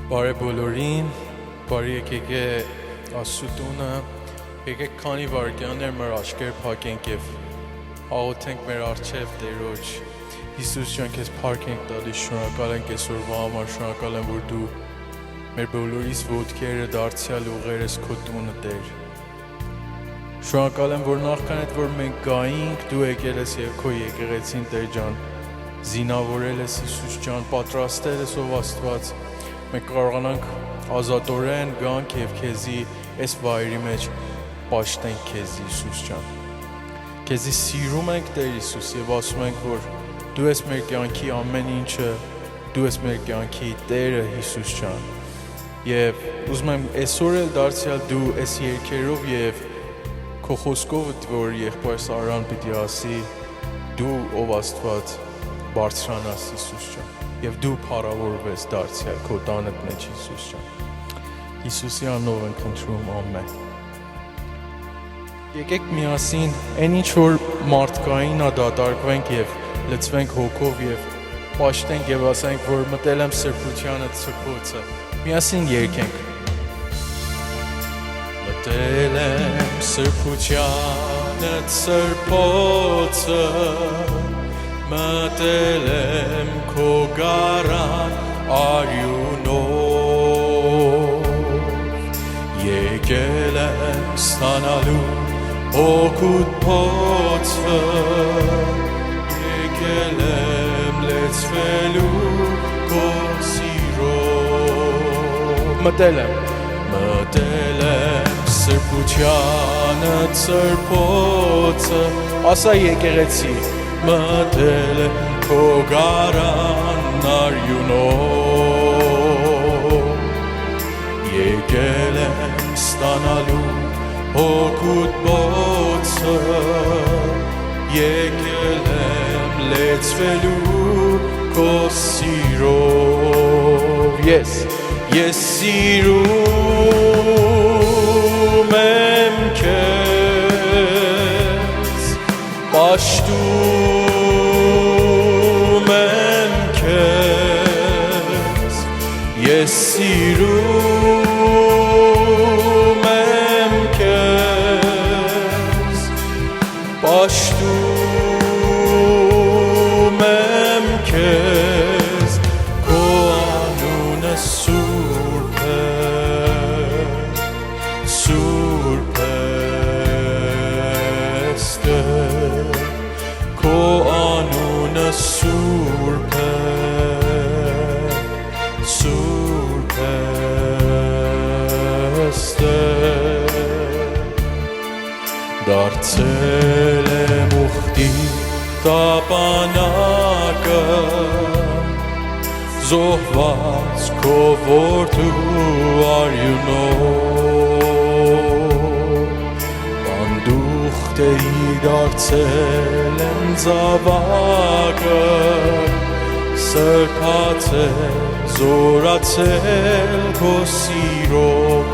Բարև բոլորին, բարի եկեք Աստծուտունը, եկեք քանի վայրկյաններ մեր աչքերը փակենք եւ աղոթենք մեր առջև Տերոջ։ Հիսուս ջան, քեզ փառք ենք տալիս, շնորհակալ ենք այսօրվա համար, շնորհակալ եմ, որ դու մեր բոլորիս ոտքերը դարձյալ ուղերես քո տունը, Տեր։ Շնորհակալ եմ, որ նախքան այդ որ մենք գայինք, դու եկել ես եւ քո եկեղեցին, Տեր ջան, զինավորել ես Հիսուս ջան, պատրաստել ես ով Աստված։ Մենք կարողանանք ազատորեն գանք եւ քեզի այս վայրի մեջ պաշտենք քեզ Հիսուս ջան։ Քեզի սիրում ենք Տեր Հիսուս եւ ասում ենք, որ դու ես մեր կյանքի ամեն ինչը, դու ես մեր կյանքի Տերը Հիսուս ջան։ Եվ ուզում եմ այսօր էլ դարձյալ դու այս երգերով եւ քո խոսքով որ եղբայր Սարան պիտի ասի, դու ով Աստված բարձրանաս Հիսուս ջան։ Եվ դու փառավորվես դարձյալ քո տանդ մեջ Հիսուս ջան։ Հիսուսի անունով ենք խնդրում, ամեն։ Եկեք միասին այն ինչ որ մարդկային դատարկվենք եւ լցվենք հոգով եւ պաշտենք եւ ասենք, որ մտել եմ սրբությանը ցկոցը։ Միասին երգենք։ Մտել եմ սրբությանը ցրպոցը, մտել եմ քո գարան արյունով, եկել եմ ստանալու օգուտ փոցը, եկել եմ լեցվելու քո սիրով, մտել եմ սրբությանը ցրպոցը, ասա եկեղեցի, մտել եմ քո գարան արյունով, եկել եմ ստանալու օգուտ փոցը, եկել եմ լեցվելու քո սիրով, ես սիրում եմ քեզ, պաշտում եմ քեզ, ես սիրում եմ քեզ, պաշտում եմ քեզ, քո անունը սուրբ է, սուրբ է Տեր, քո անունը սուրբ է, սուրբ է Տեր, դարձել եմ ուխտի տապանակը, զոհված քո որդու արյունով, բանդուխտեի դարձել եմ զավակը, սրբացել, զորացել քո սիրով,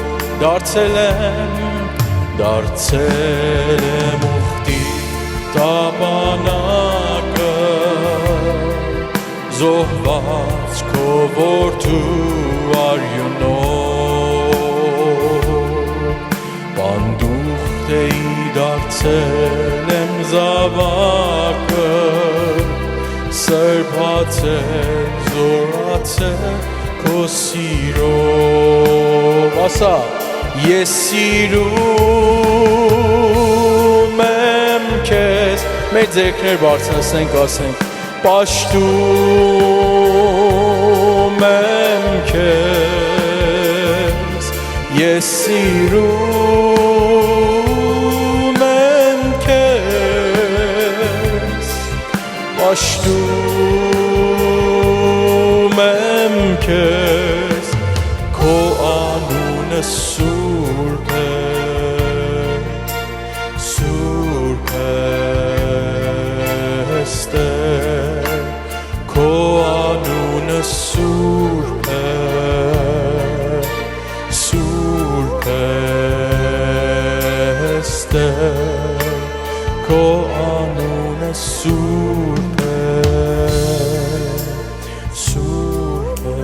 դարձել եմ ուխտի տապանակը, զոհված քո որդու արյունով, բանդուխտեի դարձել եմ զավակը, սրբացել, զորացել քո սիրով, ասա, ես սիրում եմ քեզ, մեր ձեռքներ բարձրացնենք, ասենք, պաշտում եմ քեզ, ես սիրում եմ քեզ, պաշտում եմ քեզ, քո անունը սուրբ է, սուրբ է Տեր, քո անունը սուրբ է, սուրբ է Տեր, քո անունը սուրբ է, սուրբ է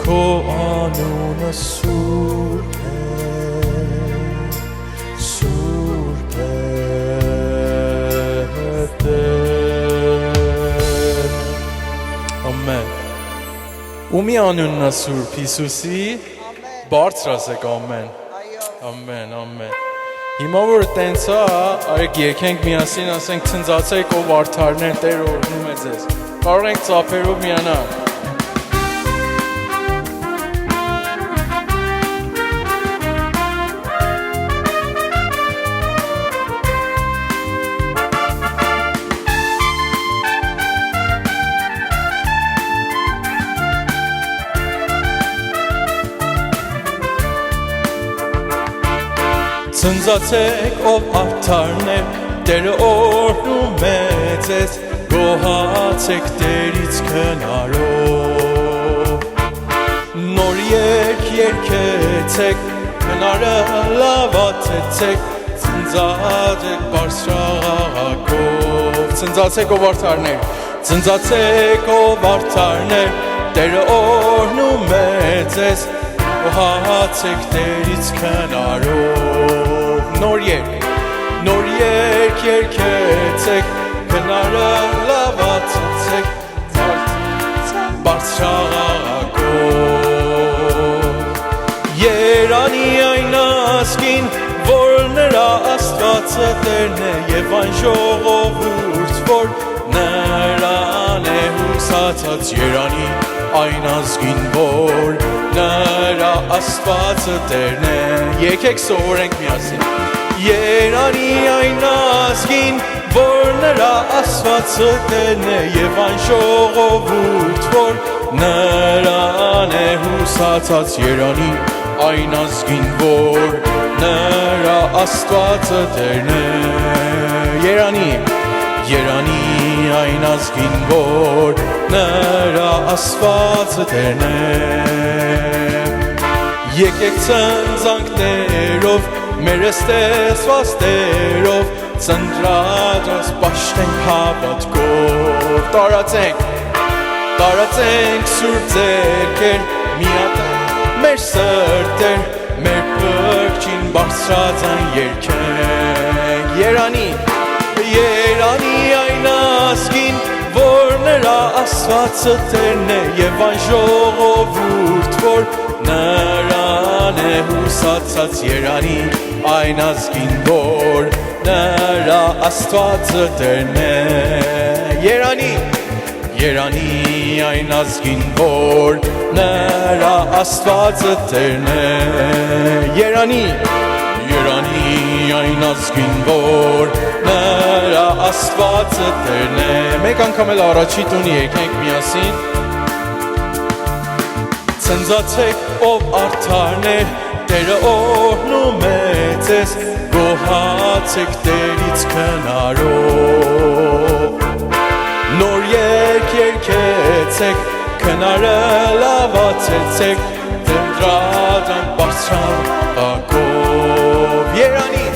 քո անունը սուրբ է Ամեն Ումի անունն է Սուրբ Հիսուսի բարձր ասեք ամեն Ամեն ամեն Հիմա որ տենց է արեք եկենք միասին ասենք ցնծացեք ով արդարներ Տեր օրհնում է ձեզ Կարող ենք ծափերով միանալ Ցնծացեք ով արդարներ Տերը օրհնում է ձեզ Գոհացեք Տերից քնարով Նոր երգ երգեցեք Քնարը լավացեցեք Ցնծացեք բարձրահաղակով Ցնծացեք ով արդարներ Ցնծացեք ով արդարներ Տերը օրհնում է ձեզ Գոհացեք Տերից քնարով Նոր երգ երգեցեք Քնարը լավացեցեք Բարձրահաղակով Երանի այն ազգին որ նրա Աստվածը Տերն է եւ այն ժողովուրդ որ նրան է հուսացած Երանի այն ազգին որ նրա Աստվածը Տերն է Եկեք սովորենք միասին Երանի այն ազգին որ նրա Աստվածը Տերն է եւ այն ժողովուրդ որ նրան է հուսացած Երանի այն ազգին որ նրա Աստվածը Տերն է Երանի այն ազգին որ նրա Աստվածը Տերն է Եկեք ցնծանքներով մեր ստեղծված Տերով Ծննդրած պաշտենք հավատքով Տարածենք սուրբ ձեռքեր Միատենք մեր սրտեր Մեր փրկչին բարձրաձայն երգենք Երանի այն ազգին որ նրա Աստվածը Տերն է եւ այն ժողովուրդ որ նրան է հուսացած Երանի այն ազգին որ նրա Աստվածը Տերն է Երանի այն ազգին որ նրա Աստվածը Տերն է Երանի այն ազգին որ նրա Աստվածը Տերն է Մեկ անգամ էլ առաջի տուն եկենք միասին Ցնծացեք ով արդարներ Տերը օրհնում է ձեզ Գոհացեք Տերից քնարով Նոր երգ երգեցեք Քնարը լավացեցեք Դնդրադան բարձրահաղակով Երանի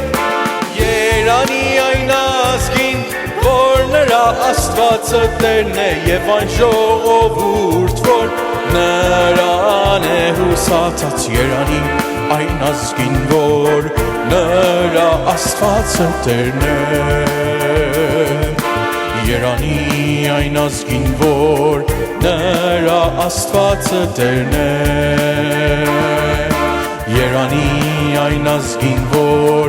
այն ազգին որ նրա Աստվածը Տերն է եւ այն ժողովուրդ որ նրան է հուսացած Երանի այն ազգին որ նրա Աստվածը Տերն է Երանի այն ազգին որ նրա Աստվածը Տերն է Երանի այն ազգին որ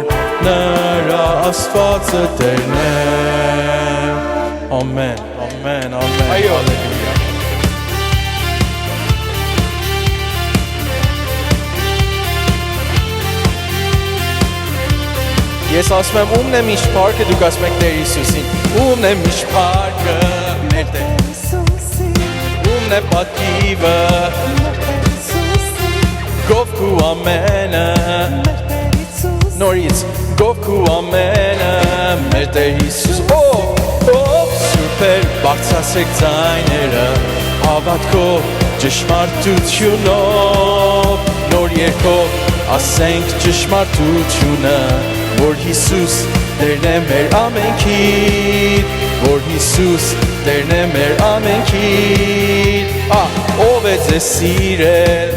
նրա Աստվածը Տերն է Ամեն Այո Ես ասում եմ ումն է միշտ պարկը դուք ասում եք Տեր Հիսուսին Ումն է միշտ պարկը մեր Տեր Հիսուսին Ումն է պատիվը Գովք ու ամենը մեր Տեր Հիսուս Նորից Գովք ու ամենը մեր Տեր Հիսուս Ով սուրբեր բարձրացրեք ձայները Հավատքով ճշմարտությունով Նոր երգով ասենք ճշմարտությունը Որ Հիսուս Տերն է մեր ամենքին Որ Հիսուս Տերն է մեր ամենքին Ով ով է ձեզ սիրել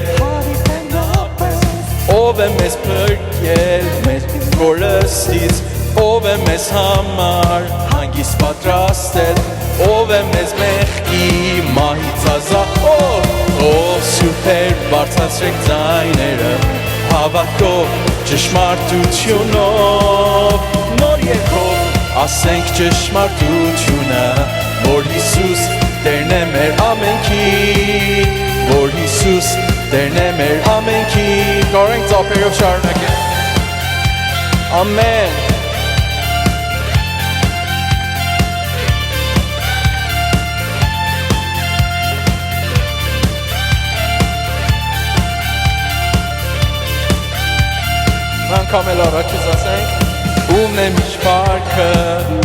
ով է մեզ փրկել մեր կորստից ով է մեզ համար հանգիստ պատրաստել ով է մեզ մեղքի մահից ազատել ով սուրբեր բարձրացրեք ձայները հավատքով ճշմարտությունով նոր երգով ասենք ճշմարտությունը որ Հիսուս Տերն է մեր ամենքի որ Հիսուս Տերն է մեր ամենքի կարող ենք ծափերով շարունակել ամեն անգամ էլ առաջից ասենք ումն է միջվարքը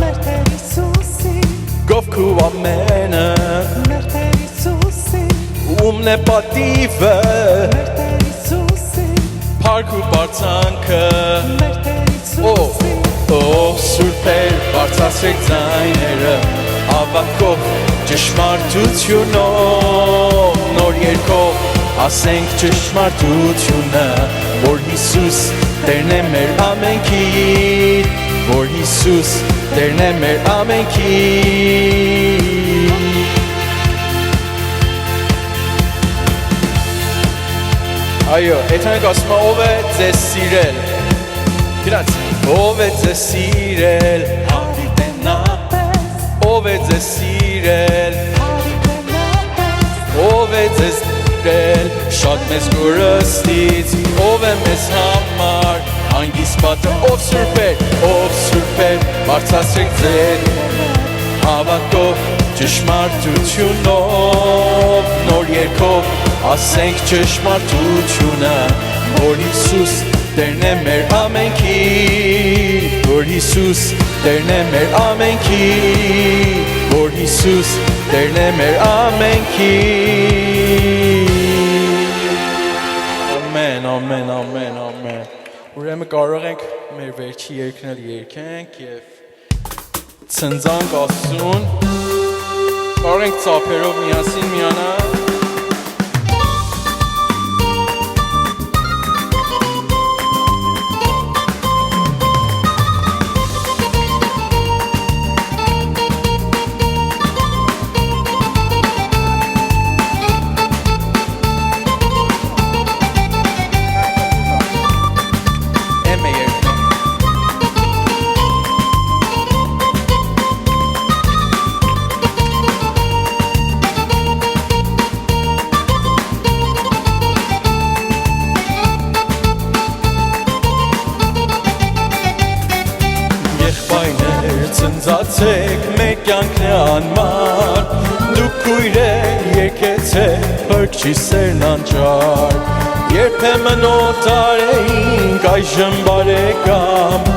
մեր Տեր Հիսուսի գովք ու ամենը մեր Տեր Հիսուսի ումն է պատիվը մեր Տեր Հիսուսի փառք ու բարձանքը մեր Տեր Հիսուսի ով սուրբեր բարձրացրեք ձայները հավատքով ճշմարտությունով նոր երգով ասենք ճշմարտությունը որ Հիսուս Տերն է մեր ամենքի որ Հիսուս Տերն է մեր ամենքի այո այդտեղ ասում ով է ձեզ սիրել գնաց ով է ձեզ սիրել հավիտենապես ով է ձեզ սիրել հավիտենապես ով է ձեզ շատ մեզ կորստից ով է մեզ համար հանգիստ պատրաստել ով սուրբեր բարձրացրեք ձեր հավատքով ճշմարտությունով նոր երգով ասենք ճշմարտությունը որ Հիսուս Տերն է մեր ամենքի որ Հիսուս Տերն է մեր ամենքի որ Հիսուս Տերն է մեր ամենքի Ամեն, ամեն, ամեն Ուրեմն կարող ենք մեր վերջի երգն էլ երգենք և ցնցանք Աստծուն կարող ենք ծափերով միասին միանալ Ցնցացեք մեկ կյանքն է անմար դուք քույրեր եկեցեք փրկչի սերն անճար երբեմն օտար էինք այժմ բարեկամ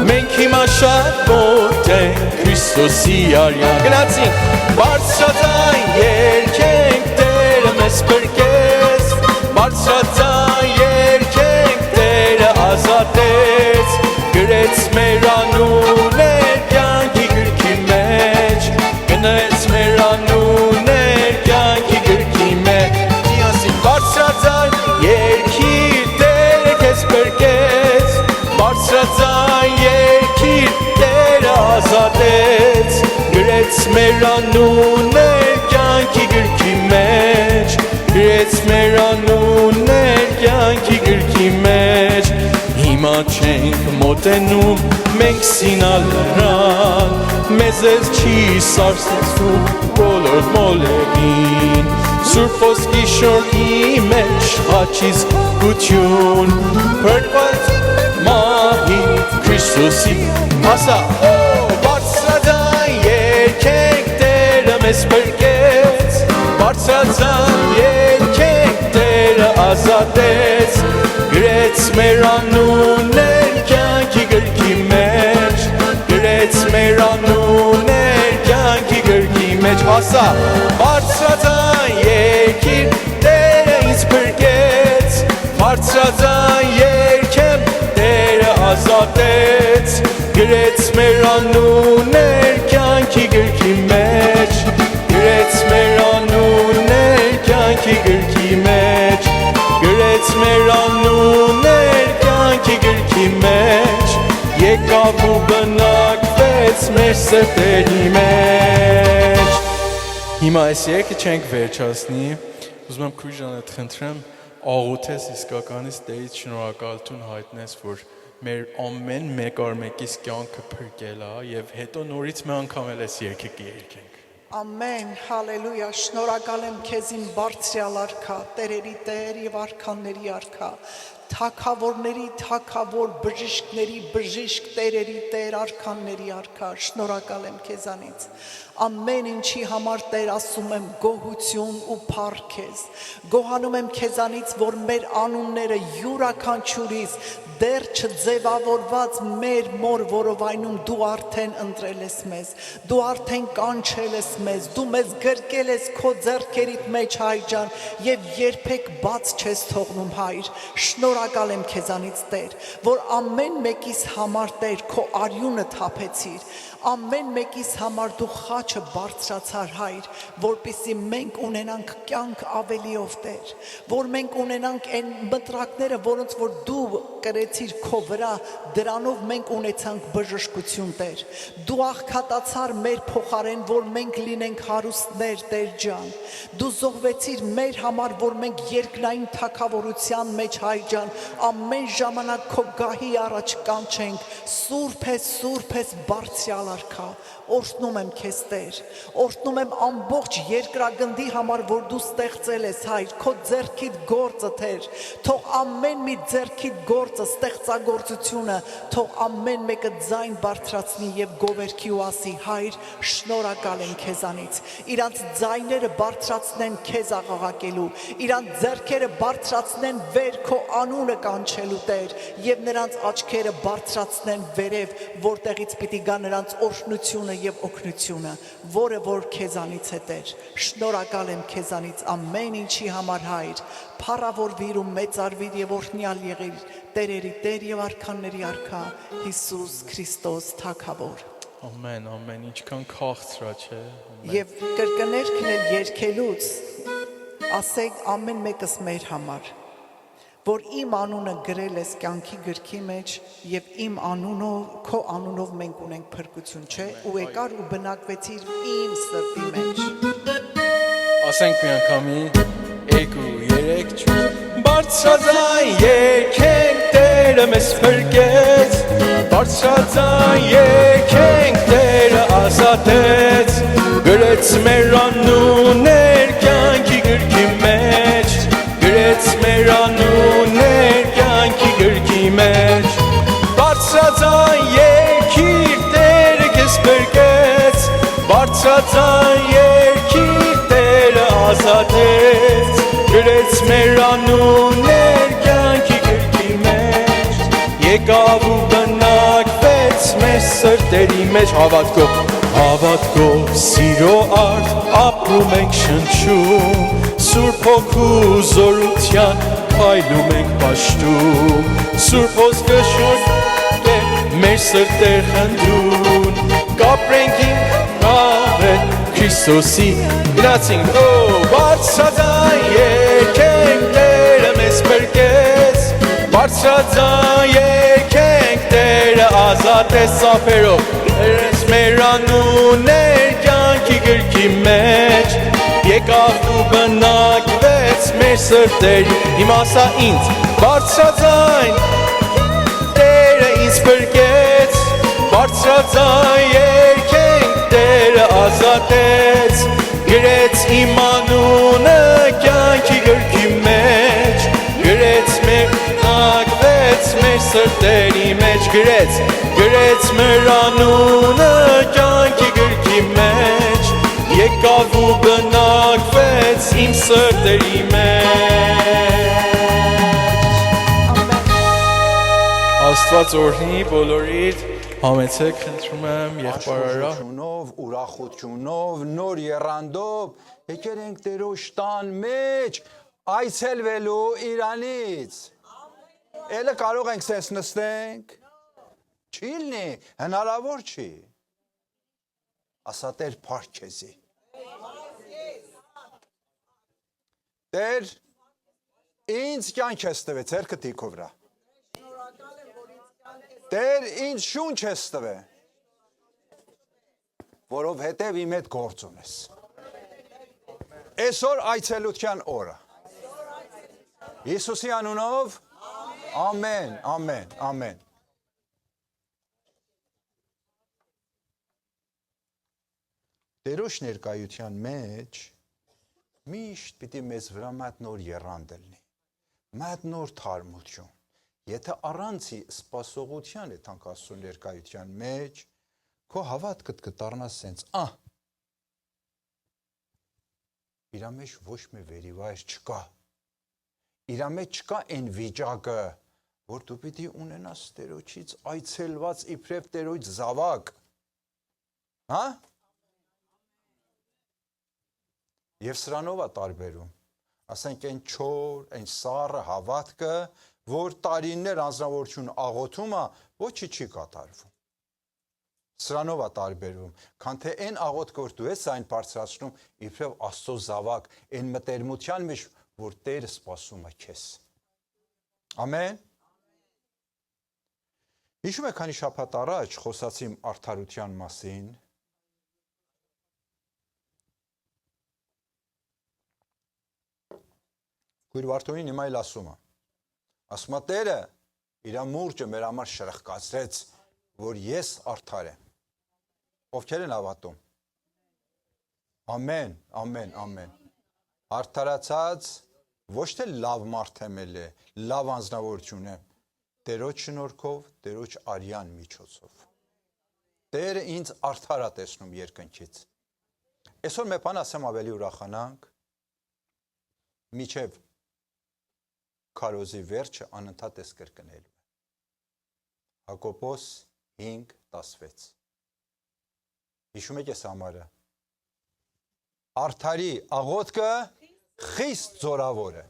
մենք հիմա շատ մոտ ենք Քրիստոսի արյան գնացինք բարձրաձայն երգենք Տերը մեզ փրկեց բարձրաձայն երգենք Տերը ազատեց գրեց մեր անունը Գնեց մեր անուններ կյանքի գրքի մեջ Միասին բարձրաձայն երգիր Տերը քեզ փրկեց Բարձրաձայն երգիր Տերը ազատեց Գրեց մեր անուններ կյանքի գրքի մեջ Գրեց մեր անուններ կյանքի գրքի մեջ Հիմա չենք մոտենում մենք սինալ նրան մեզ էլ չի սարսեցնում բոլոր մոլեգին Սուրբ ոսկի շորքի մեջ հաչից գություն փրկված մահի Քրիստոսի ասա բարձրաձայն երգենք Տերը մեզ փրկեց բարձրաձայն երգենք Տերը ազատեց գրեց մեր անուններ կյանքի գրքի մեջ գրեց մեր անուններ կյանքի գրքի մեջ ասա բարձրաձայն երգիր Տերը ինձ փրկեց բարձրաձայն երգեմ Տերը ազատեց գրեց մեր անուններ կյանքի գրքի մեջ գրեց մեր անուններ կյանքի գրքի եկավ ու բնակվեց մեր սրտերի մեջ։ Հիմա այս երգը չենք վերջացնի, ուզում եմ քույր Ժանետ խնդրեմ աղոթես իսկականից Տերից շնորհակալություն հայտնես, որ մեր ամեն մեկ առ մեկիս կյանքը փրկել է եւ հետո նորից մի անգամ էլ այս երգը կերկենք։ Ամեն, հալելույա, շնորհակալ եմ քեզ իմ բարձրյալ արքա, տերերի տեր եւ արքաների արքա, թագավորների թագավոր, բժիշկների բժիշկ, տերերի տեր, արքաների արքա, շնորհակալ եմ քեզանից։ Ամեն ինչի համար Տեր ասում եմ գոհություն ու փառք քեզ։ Գոհանում եմ քեզանից, որ մեր անունները յուրաքանչյուրիս դեռ չձևավորված մեր մոր որովայնում դու արդեն ընտրել ես մեզ, դու արդեն կանչել ես մեզ, դու մեզ գրկել ես քո ձեռքերիդ մեջ, Հայր ջան, եւ երբեք բաց չես թողնում, Հայր։ Շնորհակալ եմ քեզանից, Տեր, որ ամեն մեկիս համար, Տեր, քո արյունը թափեցիր, ամեն մեկիս համար դու խաչը բարձրացար, Հայր, որպեսզի մենք ունենանք կյանք ավելիով, Տեր, որ մենք ունենանք այն մտրակները, որոնց որ դու կրեցիր քո վրա, դրանով մենք ունեցանք բժշկություն, Տեր։ Դու աղքատացար մեր փոխարեն, որ մենք լինենք հարուստներ, Տեր ջան։ Դու զոհվեցիր մեր համար, որ մենք երկնային թագավորության մեջ, Հայր ջան, ամեն ժամանակ քո գահի առաջ կանչենք, սուրբ ես բարձրյալ արքա, օրհնում եմ քեզ, Տեր, օրհնում եմ ամբողջ երկրագնդի համար, որ դու ստեղծել ես, Հայր, քո ձեռքիդ գործը, Տեր, թող ամեն մի ձեռքիդ գործը, ստեղծագործությունը, թող ամեն մեկը ձայն բարձրացնի եւ գովերքի ու ասի, Հայր, շնորհակալ եմ քեզանից, իրանց ձայները բարձրացնեն քեզ աղաղակելու, իրանց ձեռքերը բարձրացնեն վեր քո անունը կանչելու, Տեր, եւ նրանց աչքերը բարձրացնեն վերև, որտեղից պիտի գա նրանց օրհնությունը եւ օգնությունը, որը որ քեզանից է, Տեր։ Շնորհակալ եմ քեզանից ամեն ինչի համար, Հայր, փառավորվիր ու մեծարվիր եւ օրհնյալ եղիր տերերի տեր եւ արքաների արքա Հիսուս Քրիստոս թագավոր։ Ամեն, ամեն, ինչքան քաղցր է, չէ։ Եվ կրկներքն էլ երգելուց ասեք ամեն մեկս մեր համար, որ իմ անունը գրել ես կյանքի գրքի մեջ եւ իմ անունով, քո անունով մենք ունենք փրկություն, չէ, ու եկար ու բնակվեցիր իմ սրտի մեջ։ Ասենք մի անգամի 2 3 4 Բարձրաձայն եկենք Տերը մեզ փրկեց, բարձրաձայն եկենք Տերը ազատեց, գրեց մեր անուններ կյանքի գրքի մեջ, գրեց մեր անուններ կյանքի գրքի մեջ, բարձրաձայն եկիր Տերը քեզ փրկեց, բարձրաձայն եկիր Տերը ազատեց, գրեց մեր անուններ կյանքի գրքի մեջ, եկավ ու բնակվեց մեր սրտերի մեջ, հավատքով սիրո արդ ապրում ենք շնչում, Սուրբ Հոգու զորության քայլում ենք պաշտում, Սուրբ հոսքը շուրջ է մեր սրտեր խնդրուն, կապրենք ինք հավետ Քրիստոսի գնացինք, բարձրաձայն եկենք Տերը մեզ փրկեց, բարձրաձայն եկենք Տերը ազատեց սափերով, գրեց մեր անուններ կյանքի գրքի մեջ, եկավ ու բնակվեց մեր սրտերի, հիմա ասա ինձ, բարձրաձայն Տերը ինձ փրկեց, բարձրաձայն եկենք Տերը ազատեց, գրեց իմ անունը կյանքի գրքի մեջ, գրեց մեր բնակվեց մեր սրտերի մեջ, գրեց մեր անունը կյանքի գրքի մեջ, եկավ ու բնակվեց իմ սրտերի մեջ։ Աստված օրհնի բոլորիդ, համեցեք խնդրում եմ եղբայրարա։ Ուրախությունով, նոր եռանդով, եկել ենք Տերոջ տան մեջ, այցելվելու Իրանից։ Էլը կարող ենք սենց նստենք։ Չի լինի, հնարավոր չի։ Ասա Տեր փառք քեզի։ Տեր, ինձ կյանք ես տվեց, երկը տիքով վրա։ Տեր ինձ շունչ ես տվել, որովհետև իմ հետ գործ ունես։ Այսօր այցելության օրը։ Հիսուսի անունով, ամեն, ամեն, ամեն։ Տերոջ ներկայության մեջ միշտ պիտի մեզ վրա մատ նոր եռանդ լինի, մատ նոր թարմություն։ Եթե առանցի սպասողության է թանկ Աստծո ներկայության մեջ, քո հավատքդ կդառնա սենց, իրա մեջ ոչ մի վերիվայր չկա։ Իրա մեջ չկա այն վիճակը, որ դու պիտի ունենաս Տերոջից այցելված իբրև Տերոջ զավակ։ Հա? Եվ սրանով է տարբերում։ Ասենք այն չոր, այն սառը հավատքը, որ տարիներ անձնավորություն աղոթում է, ոչի չի կատարվում։ Սրանով է տարբերվում, քան թե այն աղոթքը, որ դու ես այն բարձրացնում, իբրև Աստծո զավակ, այն մտերմության մեջ, որ Տերը սպասում է քեզ։ Ամեն։ Հիշում եք, քանի շաբաթ առաջ խոսացիմ արդարության մասին։ Քույր Վարդոնին հիմա էլ ասում է Տերը իր մուրճը մեր համար շրխկացրեց, որ ես արդար եմ։ Ովքեր են հավատում։ Ամեն, ամեն, ամեն։ Արդարացած ոչ թե լավ մարդ եմ էլ է, լավ անձնավորություն եմ, Տերոջ շնորհքով, Տերոջ արյան միջոցով։ Տերը ինձ արդար է տեսնում երկնքից։ Այսօր մի բան ասեմ ավելի ուրախանանք, միջև քարոզի վերջը անընդհատ էս կրկնելու է։ Հակոբոս 5:16։ Հիշում եք այս համարը։ Արդարի աղոթքը խիստ զորավոր է։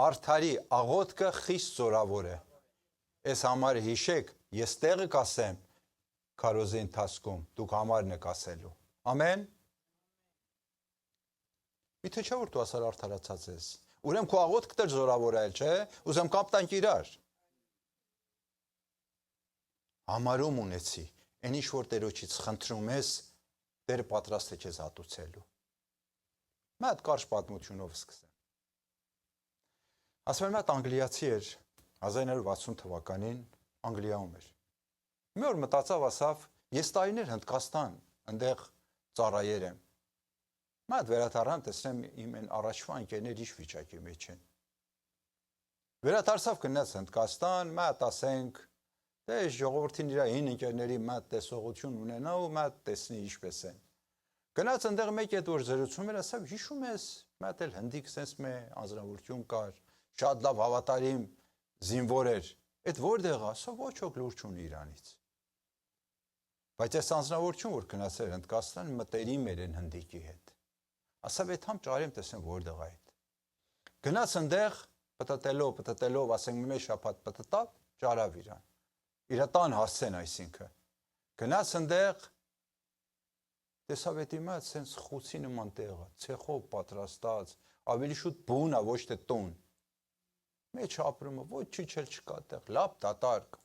Արդարի աղոթքը խիստ զորավոր է։ Այս համարը հիշեք, ես տեղը կասեմ քարոզի ընթացքում, դուք համարն եք ասելու։ Ամեն։ Միթե չէ որ դու ասար արդարացած ես։ Ուրեմն քո աղոթքն էլ զորավոր է, չէ՞։ Ուզեմ կապտանք իրար։ Համարում ունեցի, այն ինչ որ Տերոջից խնդրում ես, Տերը պատրաստ է քեզ հատուցելու։ Մի հատ կարճ պատմությունով սկսեմ։ Ասում եմ, այդ անգլիացի էր 1960 թվականին Անգլիայում էր։ Մի օր մտածավ, ասավ, ես տարիներ Հնդկաստան, այնտեղ ծառայեր եմ։ Մատ վերադառնամ, տեսնեմ իմ այն առաջվա ընկերներ ինչ վիճակի մեջ են։ Վերադարձավ գնաց Հնդկաստան, մատ ասենք, դե ժողովրդին իր հին ընկերների մատ տեսողություն ունենա ու մատ տեսնի ինչպես են։ Գնաց այնտեղ մեկ այդ որ զրուցում էր, ասավ, հիշում ես, մատ էլ հնդիկ sense մե անձնավորություն կար, շատ լավ հավատարիմ զինվոր էր։ Այդ որտեղ է, ասա ոչ ոք լուր չունի Իրանից։ Բայց այս անձնավորություն որ գնացել Հնդկաստան մտերիմ էր են հնդիկի հետ։ Ասավ այդ համ ճարեմ տեսնեմ որտեղ է այդ։ Գնաց այնտեղ պտտելով, ասենք մի շաբաթ պտտավ, ճարավ իրան։ Իր տան հասցեն այսինքն։ Գնաց այնտեղ տեսավ այդ իմը sense խուցի նման տեղը, ցեխով պատրաստած, ավելի շուտ բուն է, ոչ թե տուն։ Մեջ ապրումը ոչինչ էլ չկա այդտեղ, լավ դատարկ,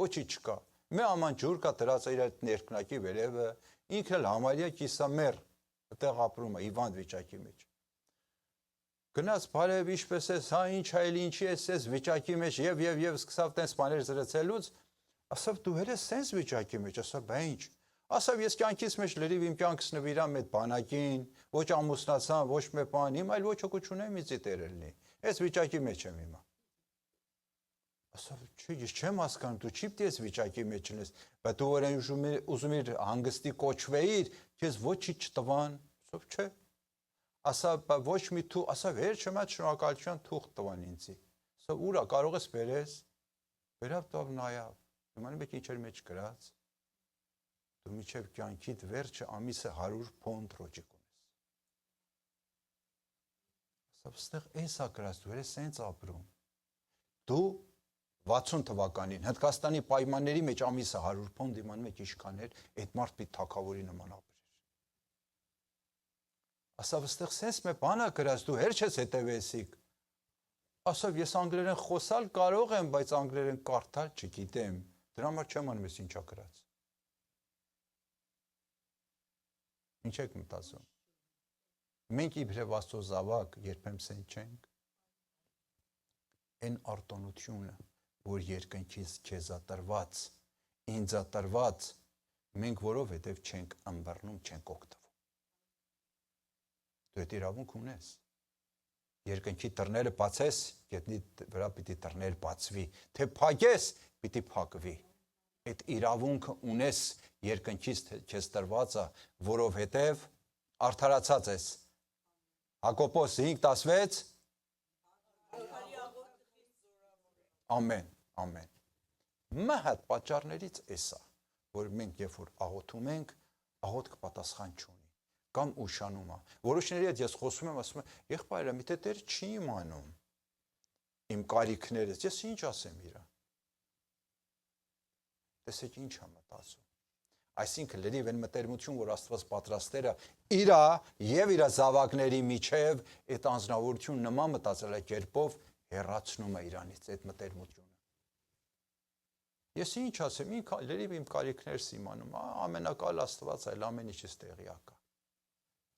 ոչինչ չկա։ Մի աման ջուր կա դրած իր այդ ներքնակի վերևը, ինքն էլ համարյա կիսամեր այդտեղ ապրում է հիվանդ վիճակի մեջ։ Գնաց բարև ինչպես ես, հա ինչ այլ ինչի ես վիճակի մեջ եւ սկսավ տես բաներ զրուցելուց, ասավ դու հենց սենց վիճակի մեջ, ասա բա ինչ։ Ասավ ես կյանքից մեջ լրիվ իմ կյանքս նվիրամ այդ բանակին, ոչ ամուսնացան, ոչ մի բան, իմ այլ ոչ ոք չունեմ ինձ Տերը լինի։ Այս վիճակի մեջ եմ հիմա։ Ասավ չի, ես չեմ հասկանում, դու չի պիտի այս վիճակի մեջ լինես, բայց դու որ ուզում ես հանգստի կոչվեիր, քեզ ոչինչ չտվան, ասավ չէ։ Ասավ ոչ մի թու, ասավ հեր չեմ այդ շնորհակալության թուղթ տվան ինձի։ Ասավ ուրա կարող ես բերես։ Վերավ տավ նայավ։ Իմանում եք ինչ էր մեջ գրած։ Դու միջև կյանքիդ վերջը ամիսը 100 փոնդ ռոճիկ ունես։ Ասավ ստեղ էսա գրած, դու ես սենց ապրում։ Դու 60 թվականին Հնդկաստանի պայմանների մեջ ամիսը 100 փոնդ իմանում եք ինչքան էր, այդ մարդ պիտի թագավորի նման ապրեր։ Ասավ ստեղ սենց մե բանա գրած, դու հեր չես հետևեսիկ։ ասավ ես անգլերեն խոսալ կարող եմ, բայց անգլերեն կարդալ չգիտեմ։ Դրա համար չեմ անում ես ինչա գրած։ Ինչ եք մտածում։ Մենք իբրև Աստծո զավակ երբեմն սենց չենք։ Այն արտոնությունը, որ երկնքից քեզ ատրված, ինձ ատրված, մենք որովհետև չենք ըմբռնում, չենք օգտվում։ Դու այդ իրավունք ունես։ Երկնքի դռները բացես, գետնի վրա պիտի դռներ բացվի, թե փակես, պիտի փակվի։ Այդ իրավունքը ունես երկնքից քեզ տրվածը, որովհետև արդարացած ես։ Հակոբոս 5:16 Ամեն, ամեն։ Մահատ պատճառներից էսա, որ մենք երբ որ աղոթում ենք, աղոթքը պատասխան չունի, կամ ուշանում է։ Որոշների հետ ես խոսում եմ, ասում եմ, եղբայրը, միթե Տերը չի իմանում իմ կարիքներս, ես ինչ ասեմ իրա։ Տեսեք ինչ է մտածում։ Այսինքն լրիվ այն մտերմություն, որ Աստված պատրաստել է իրա եւ իր զավակների միջև, այդ անձնավորություն նման մտածելակերպով հեռացնում է իրանից այդ մտերմությունը։ Ես ինչ ասեմ, լրիվ իմ կարիքներս իմանում, ամենակալ Աստված այլ ամեն ինչից տեղյակ է։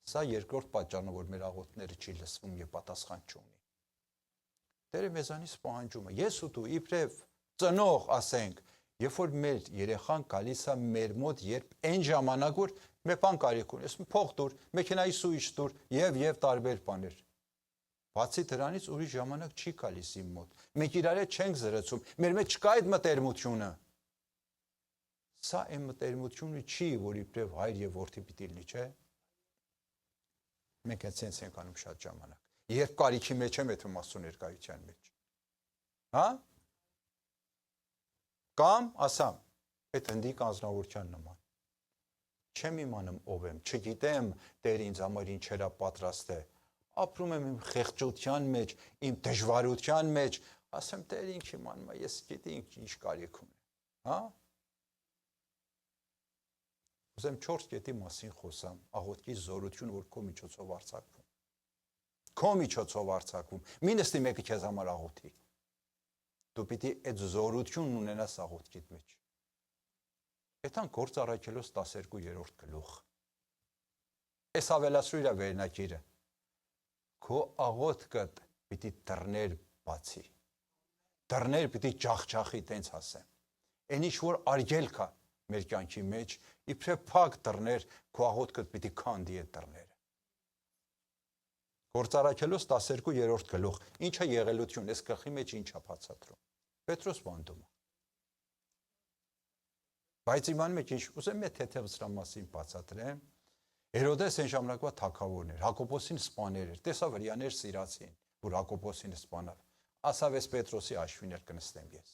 Սա երկրորդ պատճառն է, որ մեր աղոթքները չի լսվում եւ պատասխան չունի։ Տերը մեզանից պահանջում է, ես ու դու իբրև ծնող ասենք, երբ որ մեր երեխան գալիս է մեր մոտ, երբ այն ժամանակ որ մեր բան կարիք ունի, ասում փող տուր, մեքենայի սուիչ տուր եւ տարբեր բաներ։ Բացի դրանից ուրիշ ժամանակ չի գալիս իմ մոտ։ Մենք իրար հետ չենք զրուցում, մեր մեջ չկա այդ մտերմությունը։ Սա այն մտերմությունը չի, որ իբրև հայր եւ որդի պիտի լինի, չէ՞։ Մենք այդ sense ենք անում շատ ժամանակ։ Երբ կարիքի մեջ եմ եթում Աստծո ներկայության մեջ։ Հա? Կամ ասամ, այդ հնդիկ անձնավորության նման։ Չեմ իմանում ով եմ, չգիտեմ Տեր ինձ համար ինչերա պատրաստ է։ Ապրում եմ իմ խեղճության մեջ, իմ դժվարության մեջ, ասեմ Տեր ինչ իմանում է, ես գիտի ինչ կարիք ունեմ։ Հա? Ուզեմ 4 կետի մասին խոսամ, աղոթքի զորություն, որ քո միջոցով արձակվում։ Քո միջոցով արձակվում։ Մի նստի մեկը քեզ համար աղոթի։ Դու պիտի այդ զորությունն ունենաս աղոթքիդ մեջ։ Այդան Գործ առաքելոց 12-րդ գլուխ։ Էս ավելացրու իր վերնակիրը։ Քո աղոթքը պիտի դռներ բացի։ Դռներ պիտի ջախջախի, տենց ասեմ։ Այն ինչ որ արգելք է մեր կյանքի մեջ, իբրև փակ դռներ, քո աղոթքը պիտի քանդի այդ դռները։ Գործ առաքելոց 12-րդ գլուխ։ Ինչ է եղելություն, այս գլխի մեջ ինչ է բացատրում։ Պետրոս բանդում է։ Բայց իմանում եք ինչ, ուզեմ մի թեթև սրա մասին բացատրեմ։ Հերոդես այն ժամանակվա թագավորն էր, Հակոբոսին սպաներ էր, տեսավ հրեաներ սիրացին, որ Հակոբոսին սպանավ։ Ասավ ես Պետրոսի աշվին էլ կնստեմ ես։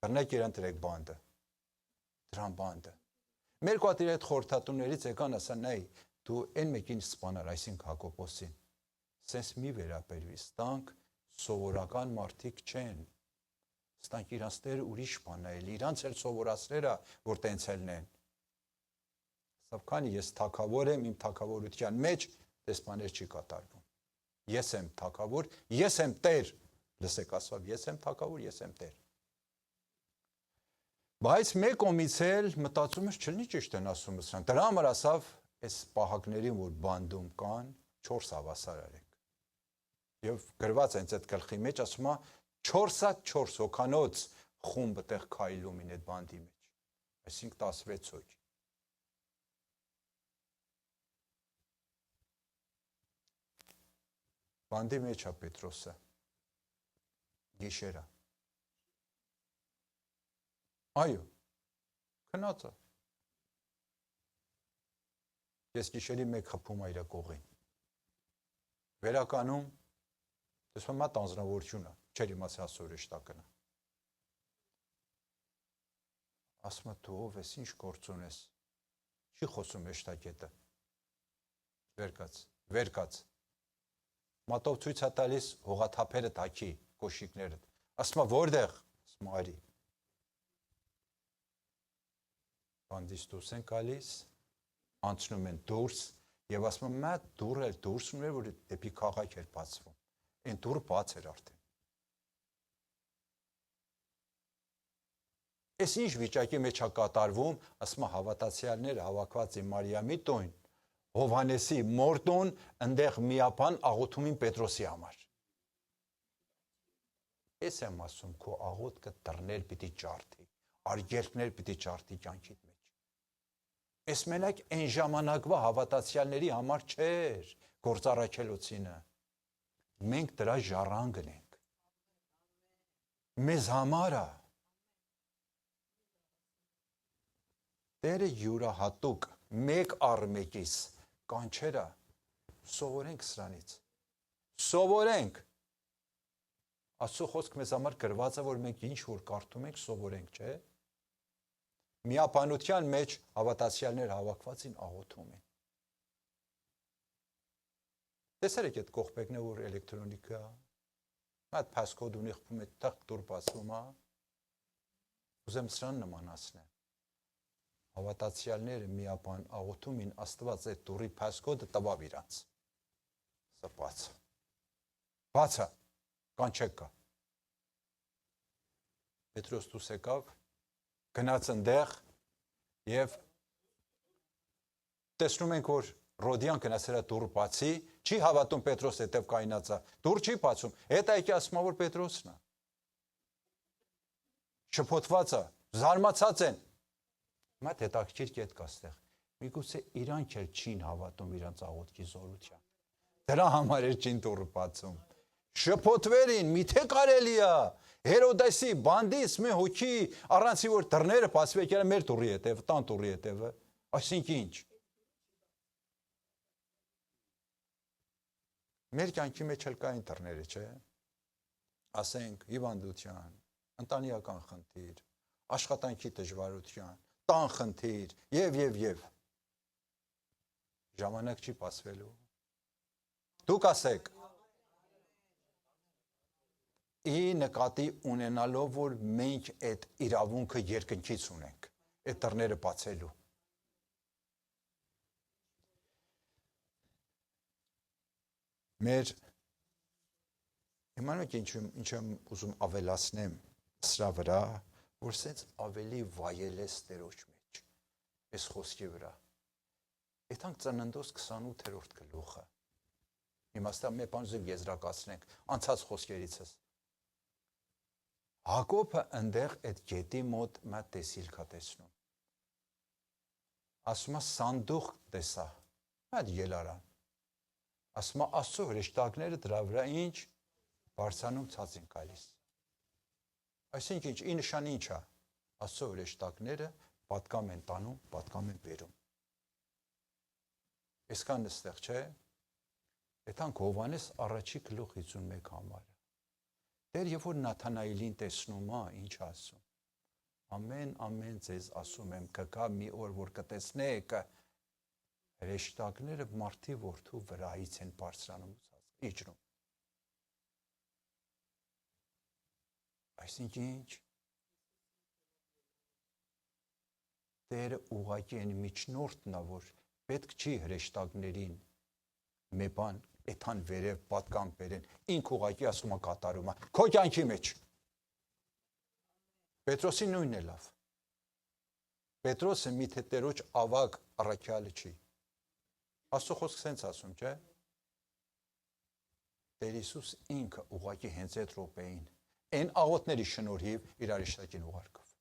Բռնեք իրան դրեք բանդը։ Դրան բանդը։ Մեր կողմից այդ խորհրդատուներից եկան ասան, նայ, դու այն մեկին սպանար, այսինքն Հակոբոսին։ Սենց մի վերաբերվի, ստանք սովորական մարդիկ չեն։ Ստանք իրանց Տերը ուրիշ բան է, իրանց էլ սովորացրել է, որ տենց ելնեն։ Սա քանի ես թագավոր եմ, իմ թագավորության մեջ դες բաներ չի կատարվում։ Ես եմ թագավոր, ես եմ Տեր։ Լսեք ասավ, ես եմ թագավոր, ես եմ Տեր։ Բայց մեկ կողմից էլ մտածում ես չլինի ճիշտ են ասում սրան։ Դրա համար ասավ, այս պահակներին, որ բանդում կան, 4 հավասար արեք։ Եվ գրված են այդ գլխի մեջ ասում է 4-4 հոկանոց խումբը տեղ քայլում են այդ բանդի մեջ։ Այսինքն 16 հոգի։ Բանդի մեջ է Պետրոսը։ Գիշերը։ Այո, քնած է։ Ես գիշերի մեկ խփում այրա կողին։ Վերականում, տեսում եմ այդ անձնավորություն է, չեր իմացի ասորը շտակնա։ Ասում է դու ով ես, ինչ գործ ունես։ Չի խոսում է շտակետը։ Վերկաց։ Մատով ցույց է տալիս հողաթափերը թաքի, կոշիկները։ Ասում է որտեղ, ասում է արի։ Բանդից դուրս են գալիս, անցնում են դուրս եւ ասում եմ մա դուրը դուրս ուներ որ դեպի քաղաք էր բացվում։ Այն դուրը բաց էր արդեն։ Այս ինչ վիճակի մեջ է կատարվում, ասում է հավատացյալները հավաքված են Մարիամի տուն, Հովհաննեսի մորտուն, ընդեղ միապան աղոթումին Պետրոսի համար։ Ես եմ ասում, քո աղոթքը դռներ պիտի ջարդի, արգելքներ պիտի ջարդի կյանքիդ մեջ։ Այս մենակ այն ժամանակվա հավատացյալների համար չէր գործառաջելոցինը։ Մենք դրա ժառանգն ենք։ Մեզ համար է։ Տերը յուրահատուկ մեկ առ մեկիս կանչերա սովորենք սրանից։ Սովորենք։ Աստծո խոսքը մեզ համար գրված է, որ մենք ինչ որ կարդում ենք, սովորենք, չէ՞։ Միապանության մեջ հավատացյալներ հավաքված են աղոթում են։ Տեսել եք այդ կողպեքն է, որ էլեկտրոնիկա, այդ passcode ունի խփում է, տակ դուր բացվում է։ Ուզեմ սրան նմանացնել։ Հավատացյալները միապան աղոթում են, Աստված այդ դուրի passcode-ը տվավ իրանց։ Սա բացը։ Բացը, կանչեք կա։ Պետրոս դուրս եկավ, գնաց ընդեղ և տեսնում ենք, որ Ռոդյան գնաց հրա դուր բացի, չի հավատում Պետրոս հետև կայնացա, դուր չի բացում, հետ այքի ասում է, որ Պետրոսն է։ Շփոթված է, զարմացած են։ Մատ հետաքրքիր կետ կա ստեղ։ Միգուցե իրանք էլ չին հավատում իրանց աղոթքի զորության։ Դրա համար էր չին դուռը բացում։ Շփոթվերին, միթե կարելի է։ Հերոդեսի բանդից մի հոգի առանցի որ դռները բացվեք era մեր դուռի հետև, տան դուռի հետևը։ Այսինքն ինչ։ Մեր կյանքի մեջ էլ կային դռները, չէ։ Ասենք հիվանդության, ընտանեկան խնդիր, աշխատանքի դժվարություն, տան խնդիր, եւ։ Ժամանակ չի pasվելու։ Դուք ասեք։ Ի նկատի ունենալով, որ մենք այդ իրավունքը երկնքից ունենք, այդ դռները բացելու։ Մեր իմանալիք ինչ եմ ուզում ավելացնեմ սրա վրա, որ սենց ավելի վայելես Տերոջ մեջ, այս խոսքի վրա։ Եթանք ծննդոս 28-րդ գլուխը։ Իմաստա մի բան զիվ եզրակացնենք, անցած խոսքերիցս։ Հակոբը ընդեղ այդ գետի մոտ մատ տեսիլք է տեսնում։ Ասում է սանդուղ տեսա, մատ ելարան։ Ասում է Աստծո հրեշտակները դրա վրա ինչ բարձանում ցած են գալիս։ Այսինքն ի նշան ինչ է։ Աստծո հրեշտակները պատկամ են տանում, պատկամ են բերում։ Այսքան էստեղ չէ։ Եթանք Հովհաննես առաջի գլուխ 51 համարը։ Դեր երբ որ Նաթանայելին տեսնում է, ինչ ասում։ Ամեն ձեզ ասում եմ, կգա մի օր, որ կտեսնեք, հրեշտակները մարդի որդու վրայից են բարձրանում, իջնում։ Այսինքն ինչ։ Տերը ուղղակի այն միջնորդն է, որ պետք չի հրեշտակներին մի բան Էթան վերև պատկան բերեն, ինք ուղղակի ասում է կատարում է, քո կյանքի մեջ։ Պետրոսի նույնն է լավ։ Պետրոսը մի թե Տերոջ ավագ առաքյալը չի։ Աստծո խոսքը սենց ասում, չէ։ Տեր Հիսուս ինքը ուղղակի հենց այդ րոպեին, այն աղոթների շնորհիվ իր հրեշտակին ուղարկավ։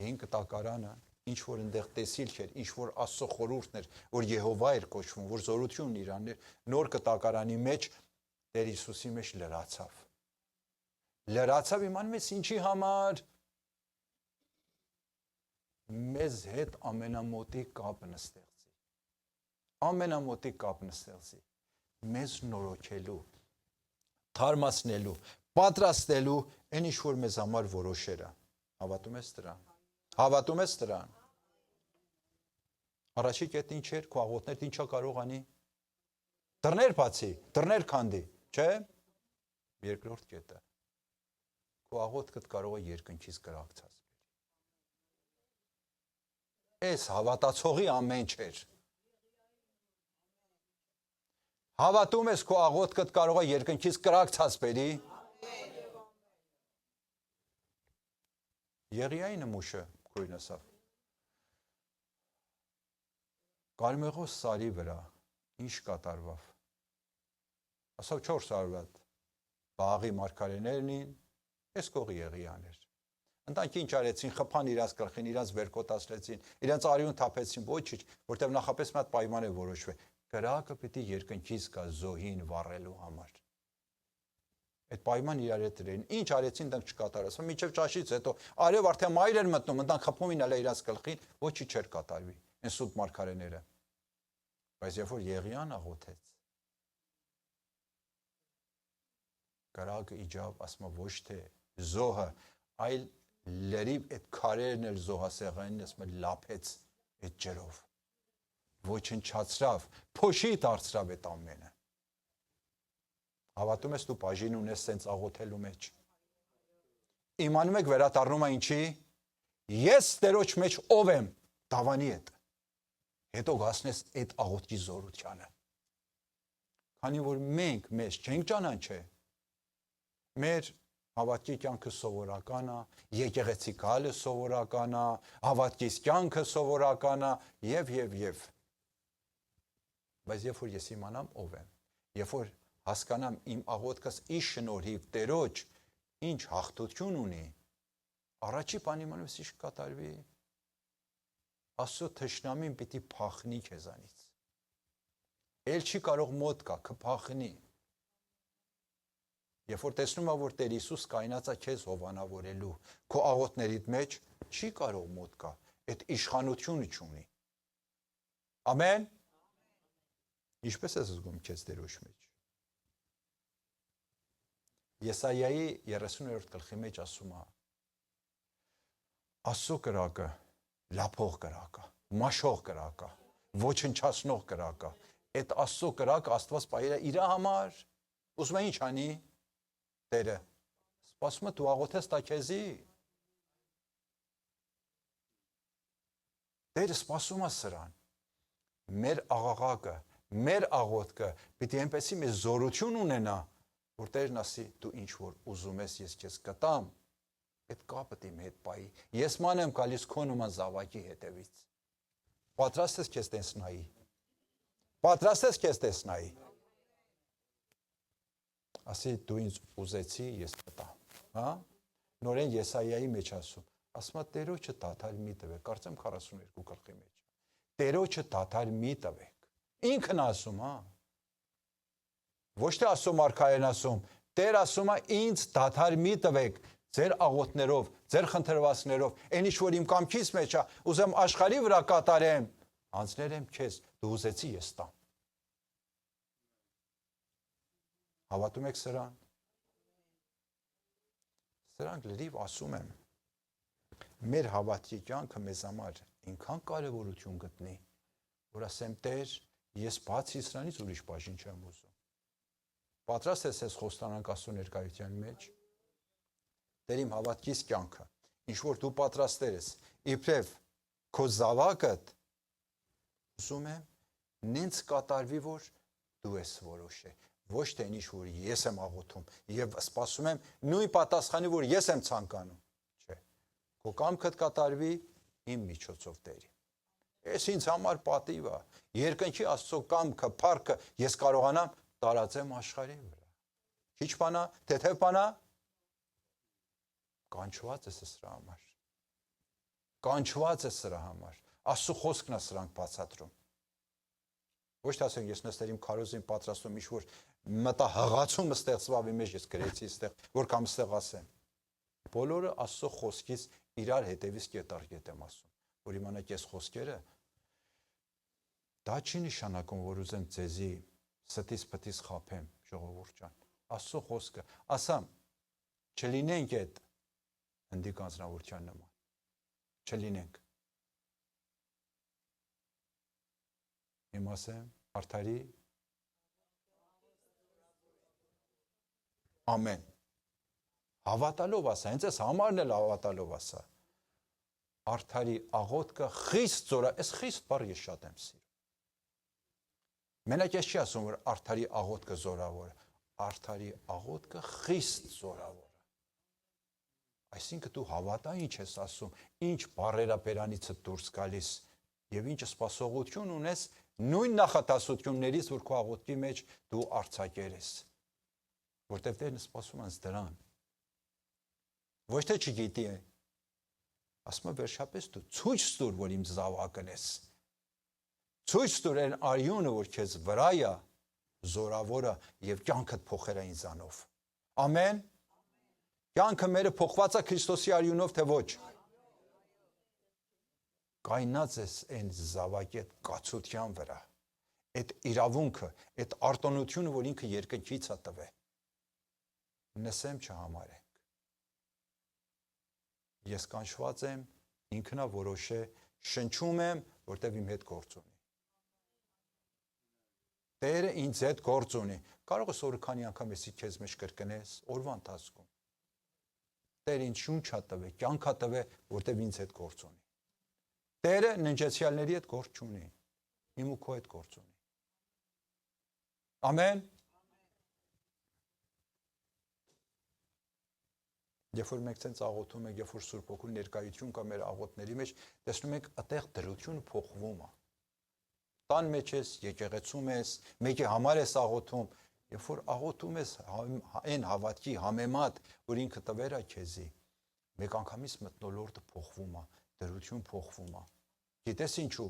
Հին կտակարանը ինչ որ ընդեղ տեսիլք էր, ինչ որ Աստծո խորհուրդն էր, որ Եհովա էր կոչվում, որ զորությունն իրանն էր, նոր կտակարանի մեջ Տեր Հիսուսի մեջ լրացավ։ Լրացավ իմանում ես ինչի համար։ Մեզ հետ ամենամոտիկ կապն ստեղծի։ Ամենամոտիկ կապն ստեղծի։ Մեզ նորոգելու, թարմացնելու, պատրաստելու, այն ինչ որ մեզ համար որոշեր է։ Հավատում ես դրան։ Հավատում ես դրան։ Առաջի կետը ինչ էր, քո աղոթներդ ինչա կարող անի։ Դռներ բացի, դռներ քանդի, չէ։ Երկրորդ կետը։ Քո աղոթքդ կարող է երկնքից կրակցած բերի։ Էս հավատացողի ամեն չէր։ Հավատում ես քո աղոթքդ կարող է երկնքից կրակցած բերի։ Եղիայի նմուշը քույրն ասավ։ Կարմեղոս սարի վրա ինչ կատարվավ։ Ասավ 400 վատ բաղի մարգարեներն այս կողի Եղիան էր։ Ընտանիք ինչ արեցին, խփան իրաց գլխին, իրաց վերկոտացրեցին, իրաց արյուն թափեցին, ոչինչ, որտեղ նախապես մի հատ պայման է որոշվել։ Կրակը պիտի երկնքից գա զոհին վառելու համար։ Այդ պայման իրար հետ դրին։ Ինչ արեցին, դրանք չկատարվեց։ Մինչև ճաշից հետո արև արդեն մայր էր մտնում, ընտան խփում էին հələ իրաց գլխին, ոչինչ չէր կատարվի։ Այն սուտ մարգարեները։ Բայց երբ որ Եղիան աղոթեց, կրակը իջավ, ասում ոչ թե զոհը, այլ լրիվ այդ քարերն էլ զոհասեղանին ասում լափեց այդ ջրով, ոչնչացրավ, փոշի դարձրավ այդ ամենը։ Հավատում ես դու բաժին ունես սենց աղոթելու մեջ։ Իմանում եք վերադառնում է ինչի։ Ես Տերոջ մեջ ով եմ, Դավանի հետ։ Հետո գասնես այդ աղոթքի զորությանը։ Քանի որ մենք մեզ չենք ճանաչե, մեր հավատքի կյանքը սովորական է, եկեղեցի գալը սովորական է, հավատքիս կյանքը սովորական է եւ։ Բայց երբ որ ես իմանամ ով եմ, երբ որ հասկանամ իմ աղոթքս իս շնորհիվ Տերոջ ինչ հաղթություն ունի, առաջի բան իմանում ես ինչ կատարվի։ Աստծո թշնամին պիտի փախնի քեզանից։ Էլ չի կարող մոտ գա, կփախնի։ Երբ որ տեսնում ես, որ Տեր Հիսուս կայնած է քեզ հովանավորելու, քո աղոթքներիդ մեջ չի կարող մոտ գա, այդ իշխանությունը չունի։ Ամեն։ Ինչպես ես զգում քեզ Տերոջ մեջ։ Եսայայի 30-րդ գլխի մեջ ասում է. Աստծո կրակը լափող կրակ է, մաշող կրակ է, ոչնչացնող կրակ է։ Այդ Աստծո կրակը Աստված պահել է իր համար։ Ուզում է ինչ անի Տերը։ Սպասում է դու աղոթես տա քեզի։ Տերը սպասում է սրան։ Մեր աղաղակը, մեր աղոթքը պիտի այնպեսի մեզ զորություն ունենա, որ Տերն ասի դու ինչ որ ուզում ես ես քեզ կտամ, այդ կապը իմ հետ պայի։ Ես ման եմ գալիս քո նման զավակի հետևից։ Պատրաստ ես քեզ տեսնայի։ Պատրաստ ես քեզ տեսնայի։ Ասի դու ինձ ուզեցի, ես տա։ Հա? Նորեն Եսայայի մեջ ասում։ Ասում է Տերոջը դադար մի տվեք, կարծեմ 42 գլխի մեջ։ Տերոջը դադար մի տվեք։ Ինքն ասում, հա։ Ոչ թե ասում արքայեն ասում, Տեր ասում է ինձ դադար մի տվեք, ձեր աղոթներով, ձեր խնդրվածքներով, այն ինչ որ իմ կամքից մեջ է, ուզեմ աշխարհի վրա կատարեմ, անցներեմ քեզ, դու ուզեցի ես տամ։ Հավատում եք սրան։ Սրանք լրիվ ասում եմ, մեր հավատքի կյանքը մեզ համար ինքան կարևորություն գտնի, որ ասեմ Տեր, ես բացի սրանից ուրիշ բաժին չեմ ուզում։ Պատրաստ ես ես խոստանանք Աստծո ներկայության մեջ։ Տեր իմ հավատքիս կյանքը, ինչ որ դու պատրաստեր ես, իբրև քո զավակդ, ուզում եմ նենց կատարվի, որ դու ես որոշե, ոչ թե ինչ որ ես եմ աղոթում եւ սպասում եմ նույն պատասխանի, որ ես եմ ցանկանում, չէ։ Քո կամքդ կատարվի իմ միջոցով Տերի։ Ես ինձ համար պատիվ է, երկնքի Աստծո կամքը, փառքը ես կարողանամ տարածեմ աշխարհի վրա։ Քիչ բանա, թեթև բանա, կանչված ես սրա համար։ Կանչված ես սրա համար։ Աստծո խոսքն է սրանք բացատրում։ Ոչ թե ասենք ես նստել իմ քարոզին պատրաստում ինչ որ մտահղացումը ստեղծվավ իմ մեջ, ես գրեցի այստեղ, որ կամ այստեղ ասեմ։ Բոլորը Աստծո խոսքից իրար հետևից կետար եմ ասում, որ իմանաք ես խոսքերը դա չի նշանակում, որ ուզեմ ձեզի ստից պտից խափեմ, ժողովուրդ ջան։ Աստծո խոսքը, ասամ, չլինենք այդ հնդիկ անձնավորության նման։ Չլինենք։ Իմ ասեմ, արդարի ամեն։ Հավատալով ասա, հենց ես համարն էլ հավատալով ասա։ Արդարի աղոթքը խիստ զորա, այս խիստ բառ ես շատ եմ սիրում։ Մենակ ես չի ասում, որ արդարի աղոթքը զորավոր է, արդարի աղոթքը խիստ զորավոր է։ Այսինքն դու հավատա ինչ ես ասում, ինչ բառերա բերանիցը դուրս գալիս եւ ինչ սպասողություն ունես նույն նախատասություններից, որ քո աղոթքի մեջ դու արձակեր ես։ Որտեւ Տերն սպասում ես դրան։ Ոչ թե չգիտի է։ Ասում է վերջապես դու ցույց տուր, որ իմ զավակն ես։ Ցույց տուր այն արյունը, որ քեզ վրա է, զորավորը եւ կյանքդ փոխել է ինձանով։ Ամեն։ Կյանքը մերը փոխված է Քրիստոսի արյունով, թե ոչ։ Կայնած ես այն զավակի այդ կացության վրա, այդ իրավունքը, այդ արտոնությունը, որ ինքը երկնքից է տվել։ Նսեմ չհամարենք։ Ես կանչված եմ, ինքնա որոշե, շնչում եմ, որտեվ իմ հետ գործ ունի։ Տերը ինձ հետ գործ ունի։ Կարող ես օրը քանի անգամ էսի քեզ մեջ կրկնես, օրվա ընթացքում։ Տերը ինձ շունչ է տվել, կյանք է տվել, որտեվ ինձ հետ գործ ունի։ Տերը ննջեցյալների հետ գործ չունի, իմ ու քո հետ գործ ունի։ Ամեն։ Երբ որ մենք ցենց աղոթում ենք, երբ որ Սուրբ Հոգու ներկայություն կա մեր աղոթների մեջ, տեսնում ենք այդտեղ դրությունը փոխվում է։ Տան մեջ ես, եկեղեցում ես, մեկի համար ես աղոթում, երբ որ աղոթում ես այն հավատքի համեմատ, որ ինքը տվել է քեզի, մեկ անգամից մթնոլորտը փոխվում է, դրություն փոխվում է։ Գիտես ինչու։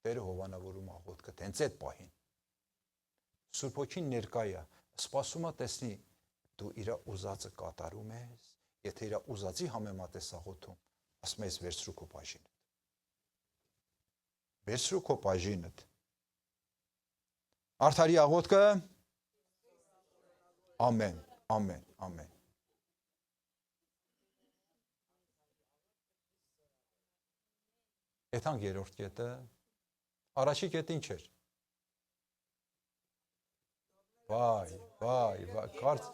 Տերը հովանավորում աղոթքդ հենց այդ պահին։ Սուրբ Հոգին ներկա է, սպասում է տեսնի դու իր ուզածը կատարում ես, եթե իր ուզածի համեմատ ես աղոթում, ասում ես վերցրու քո բաժինը։ Վերցրու քո բաժինդ։ Արդարի աղոթքը ամեն, ամեն, ամեն։ Եթանք երրորդ կետը, առաջի կետը ինչ էր։ Վայ, կարծ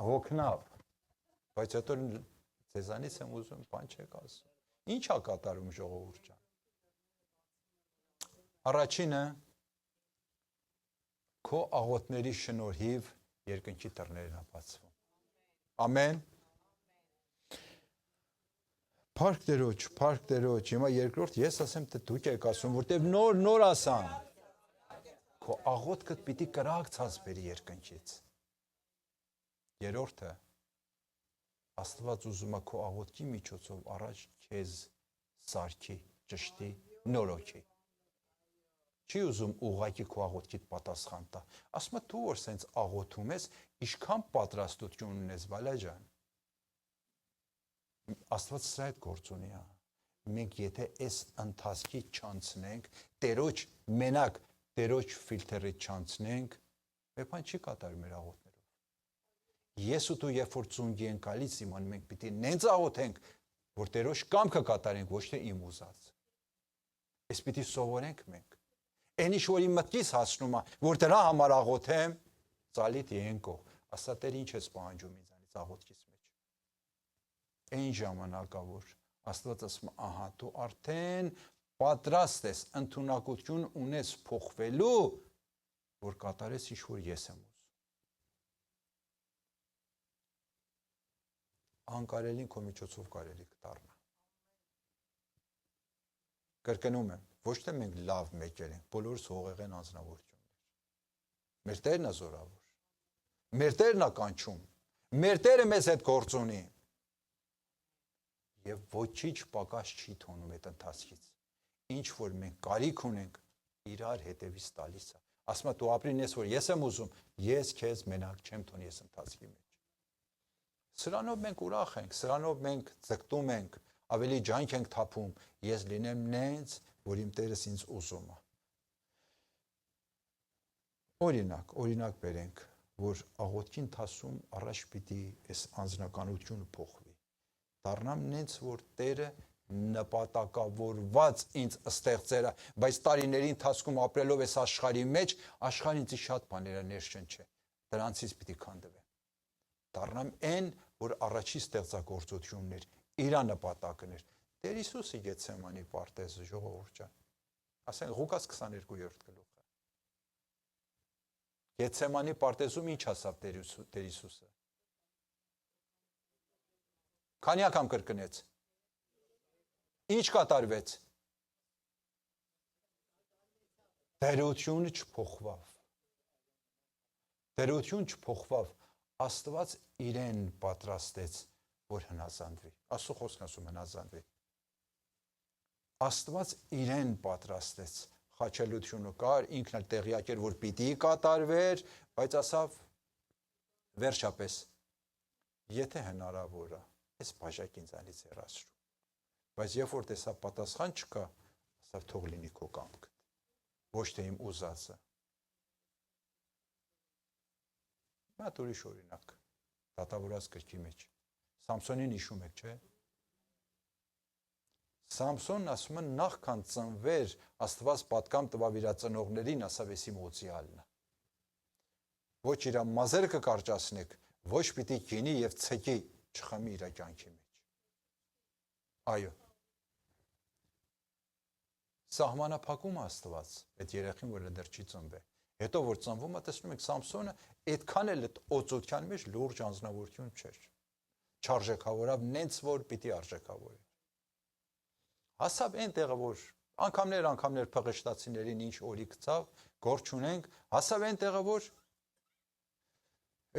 հոգնավ, բայց հետո ձեզանից եմ ուզում, բան չեք ասում։ Ինչ է կատարում ժողովուրդ ջան։ Առաջինը քո աղոթների շնորհիվ երկնքի դռներն են բացվում։ Ամեն։ Փառք Տերոջ, հիմա երկրորդ ես ասեմ, թե դուք եք ասում, որտեվ նոր ասան։ Քո աղոթքդ պիտի կրակցած բերի երկնքից։ Երրորդը Աստված ուզում է քո աղոթքի միջոցով առաջ քեզ սարքի, ճշտի, նորոգի։ Չի ուզում ուղղակի քո աղոթքիդ պատասխան տա։ Ասում է դու որ սենց աղոթում ես, ինչքան պատրաստություն ունես, բալա ջան։ Աստված սրա հետ գործ ունի է։ Մենք եթե այս ընթացքի չանցնենք, Տերոջ մենակ Տերոջ ֆիլտրից չանցնենք, մեր բան չի կատարում մեր աղոթներով։ Ես ու դու երբ որ ծունգի ենք գալիս, իմանում ենք պիտի նենց աղոթենք, որ Տերոջ կամքը կատարենք, ոչ թե իմ ուզած։ Այս պիտի սովորենք մենք։ Այն ինչ որ իմ մտքից հասնում է, որ դրա համար աղոթեմ, ծալիտ ենկո, ասա Տեր ինչ ես պահանջում ինձանից աղոթքից մեջ։ Այն ժամանակավոր Աստված ասում է, ահա դու արդեն պատրաստ ես, ընդունակություն ունես փոխվելու, որ կատարես ինչ որ ես եմ ուզում։ Անկարելին քո միջոցով կարելի կդառնա։ Կրկնում եմ, ոչ թե մենք լավ մեկեր ենք, բոլորս հողեղեն անձնավորություններ։ Մեր Տերն է զորավոր։ Մեր Տերն է կանչում։ Մեր Տերը մեզ հետ գործ ունի։ Եվ ոչինչ պակաս չի թողնում այդ ընթացքից։ Ինչ որ մենք կարիք ունենք, իրար հետևից տալիս է։ Ասում է դու ապրին ես որ ես եմ ուզում, ես քեզ մենակ չեմ թողնի այս ընթացքի մեջ։ Սրանով մենք ուրախ ենք, սրանով մենք ձգտում ենք, ավելի ջանք ենք թափում, ես լինեմ նենց, որ իմ Տերս ինձ ուզում է։ Օրինակ բերենք, որ աղոթքի ընթացքում առաջ պիտի այս անձնականությունը փոխվի։ Դառնամ նենց, որ Տերը նպատակավորված ինձ ստեղծել է, բայց տարիների ընթացքում ապրելով այս աշխարհի մեջ, աշխարհը ինձ շատ բաներ ներշնչել, դրանցից պիտի քանդվեմ։ Դառնամ այն, որ առաջի ստեղծագործությունն էր, իր նպատակն էր։ Տեր Հիսուսի Գեթսեմանի պարտեզը ժողովուրդ ջան։ Ասենք Ղուկաս 22-րդ գլուխը։ Գեթսեմանի պարտեզում ինչ ասավ Տեր Հիսուսը։ Քանի անգամ կրկնեց։ Ինչ կատարվեց։ Տերությունը չփոխվավ։ Տերություն չփոխվավ։ Աստված իրեն պատրաստեց, որ հնազանդվի։ Աստծո խոսքն ասում հնազանդվի։ Աստված իրեն պատրաստեց։ Խաչելությունը կար, ինքն էլ տեղյակ էր, որ պիտի կատարվեր, բայց ասավ վերջապես եթե հնարավոր է, այս բաժակ ինձանից հեռացրու։ Բայց երբ որ տեսա պատասխան չկա, ասավ թող լինի քո կամքը, ոչ թե իմ ուզածը։ Մատ ուրիշ օրինակ, դատավորած գրքի մեջ։ Սամսոնին հիշում եք, չէ՞։ Սամսոնն ասում է նախքան ծնվեր Աստված պատկամ տվավ իր ծնողներին, ասավ ես իմ օծյալն է։ Ոչ իր մազերը կկարճացնեք, ոչ պիտի գինի եւ ցեկի չխմի իր կյանքի մեջ։ Այո։ Սահմանափակում Աստված այդ երեխին, որ դեռ չի ծնվել։ Հետո որ ծնվում է, տեսնում եք Սամսոնը այդքան էլ օծության մեջ լուրջ անձնավորություն չէր։ Չարժեքավորավ նենց որ պիտի արժեքավորի։ Հասավ այն տեղը, որ անգամներ փղշտացիներին ինչ օրի գցավ, գործ ունենք, հասավ այն տեղը, որ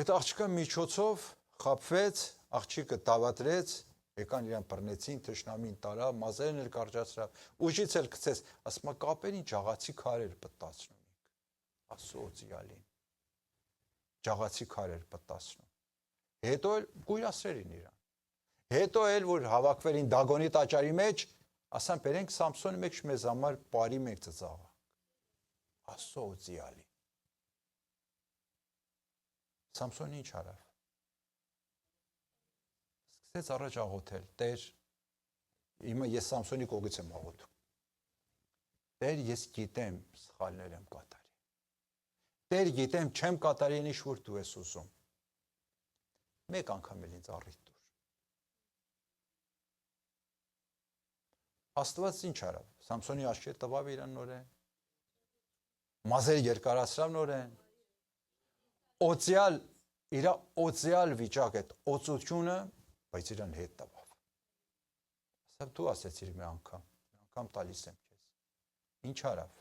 այդ աղջիկը միջոցով խաբվեց, աղջիկը դավատրեց, եկան իրան բռնեցին, թշնամին տարավ, մազերն էլ կարճացրավ, ուժից էլ գցեց, ասում է կապերին ջաղացի քարեր պտտացնում ենք, Աստծո օծյալին, ջաղացի քարեր պտտացնում, հետո էլ գույրասրերին իրան, հետո էլ որ հավաքվերին Դագոնի տաճարի մեջ, ասան բերենք Սամսոնի մեջ մեզ համար բարի մեկ ծծաղանք, Աստծո օծյալին։ Սամսոնը ինչ արավ։ Սկսեց առաջ աղոթել, Տեր, հիմա ես Սամսոնի կողքից եմ աղոթում։ Տեր, ես գիտեմ սխալներ եմ կատարի։ Տեր, գիտեմ չեմ կատարի ինչ որ դու ես ուզում։ Մեկ անգամ էլ ինձ առիթ տուր։ Աստված ինչ արավ։ Սամսոնի աչքերը տվավ իրան նորեն։ Մազերը երկարացրավ նորեն։ Իր օծյալ վիճակ այդ օծությունը, բայց իրան հետ տվավ։ Ասավ դու ասեցիր մի անգամ տալիս եմ քեզ։ Ինչ արավ։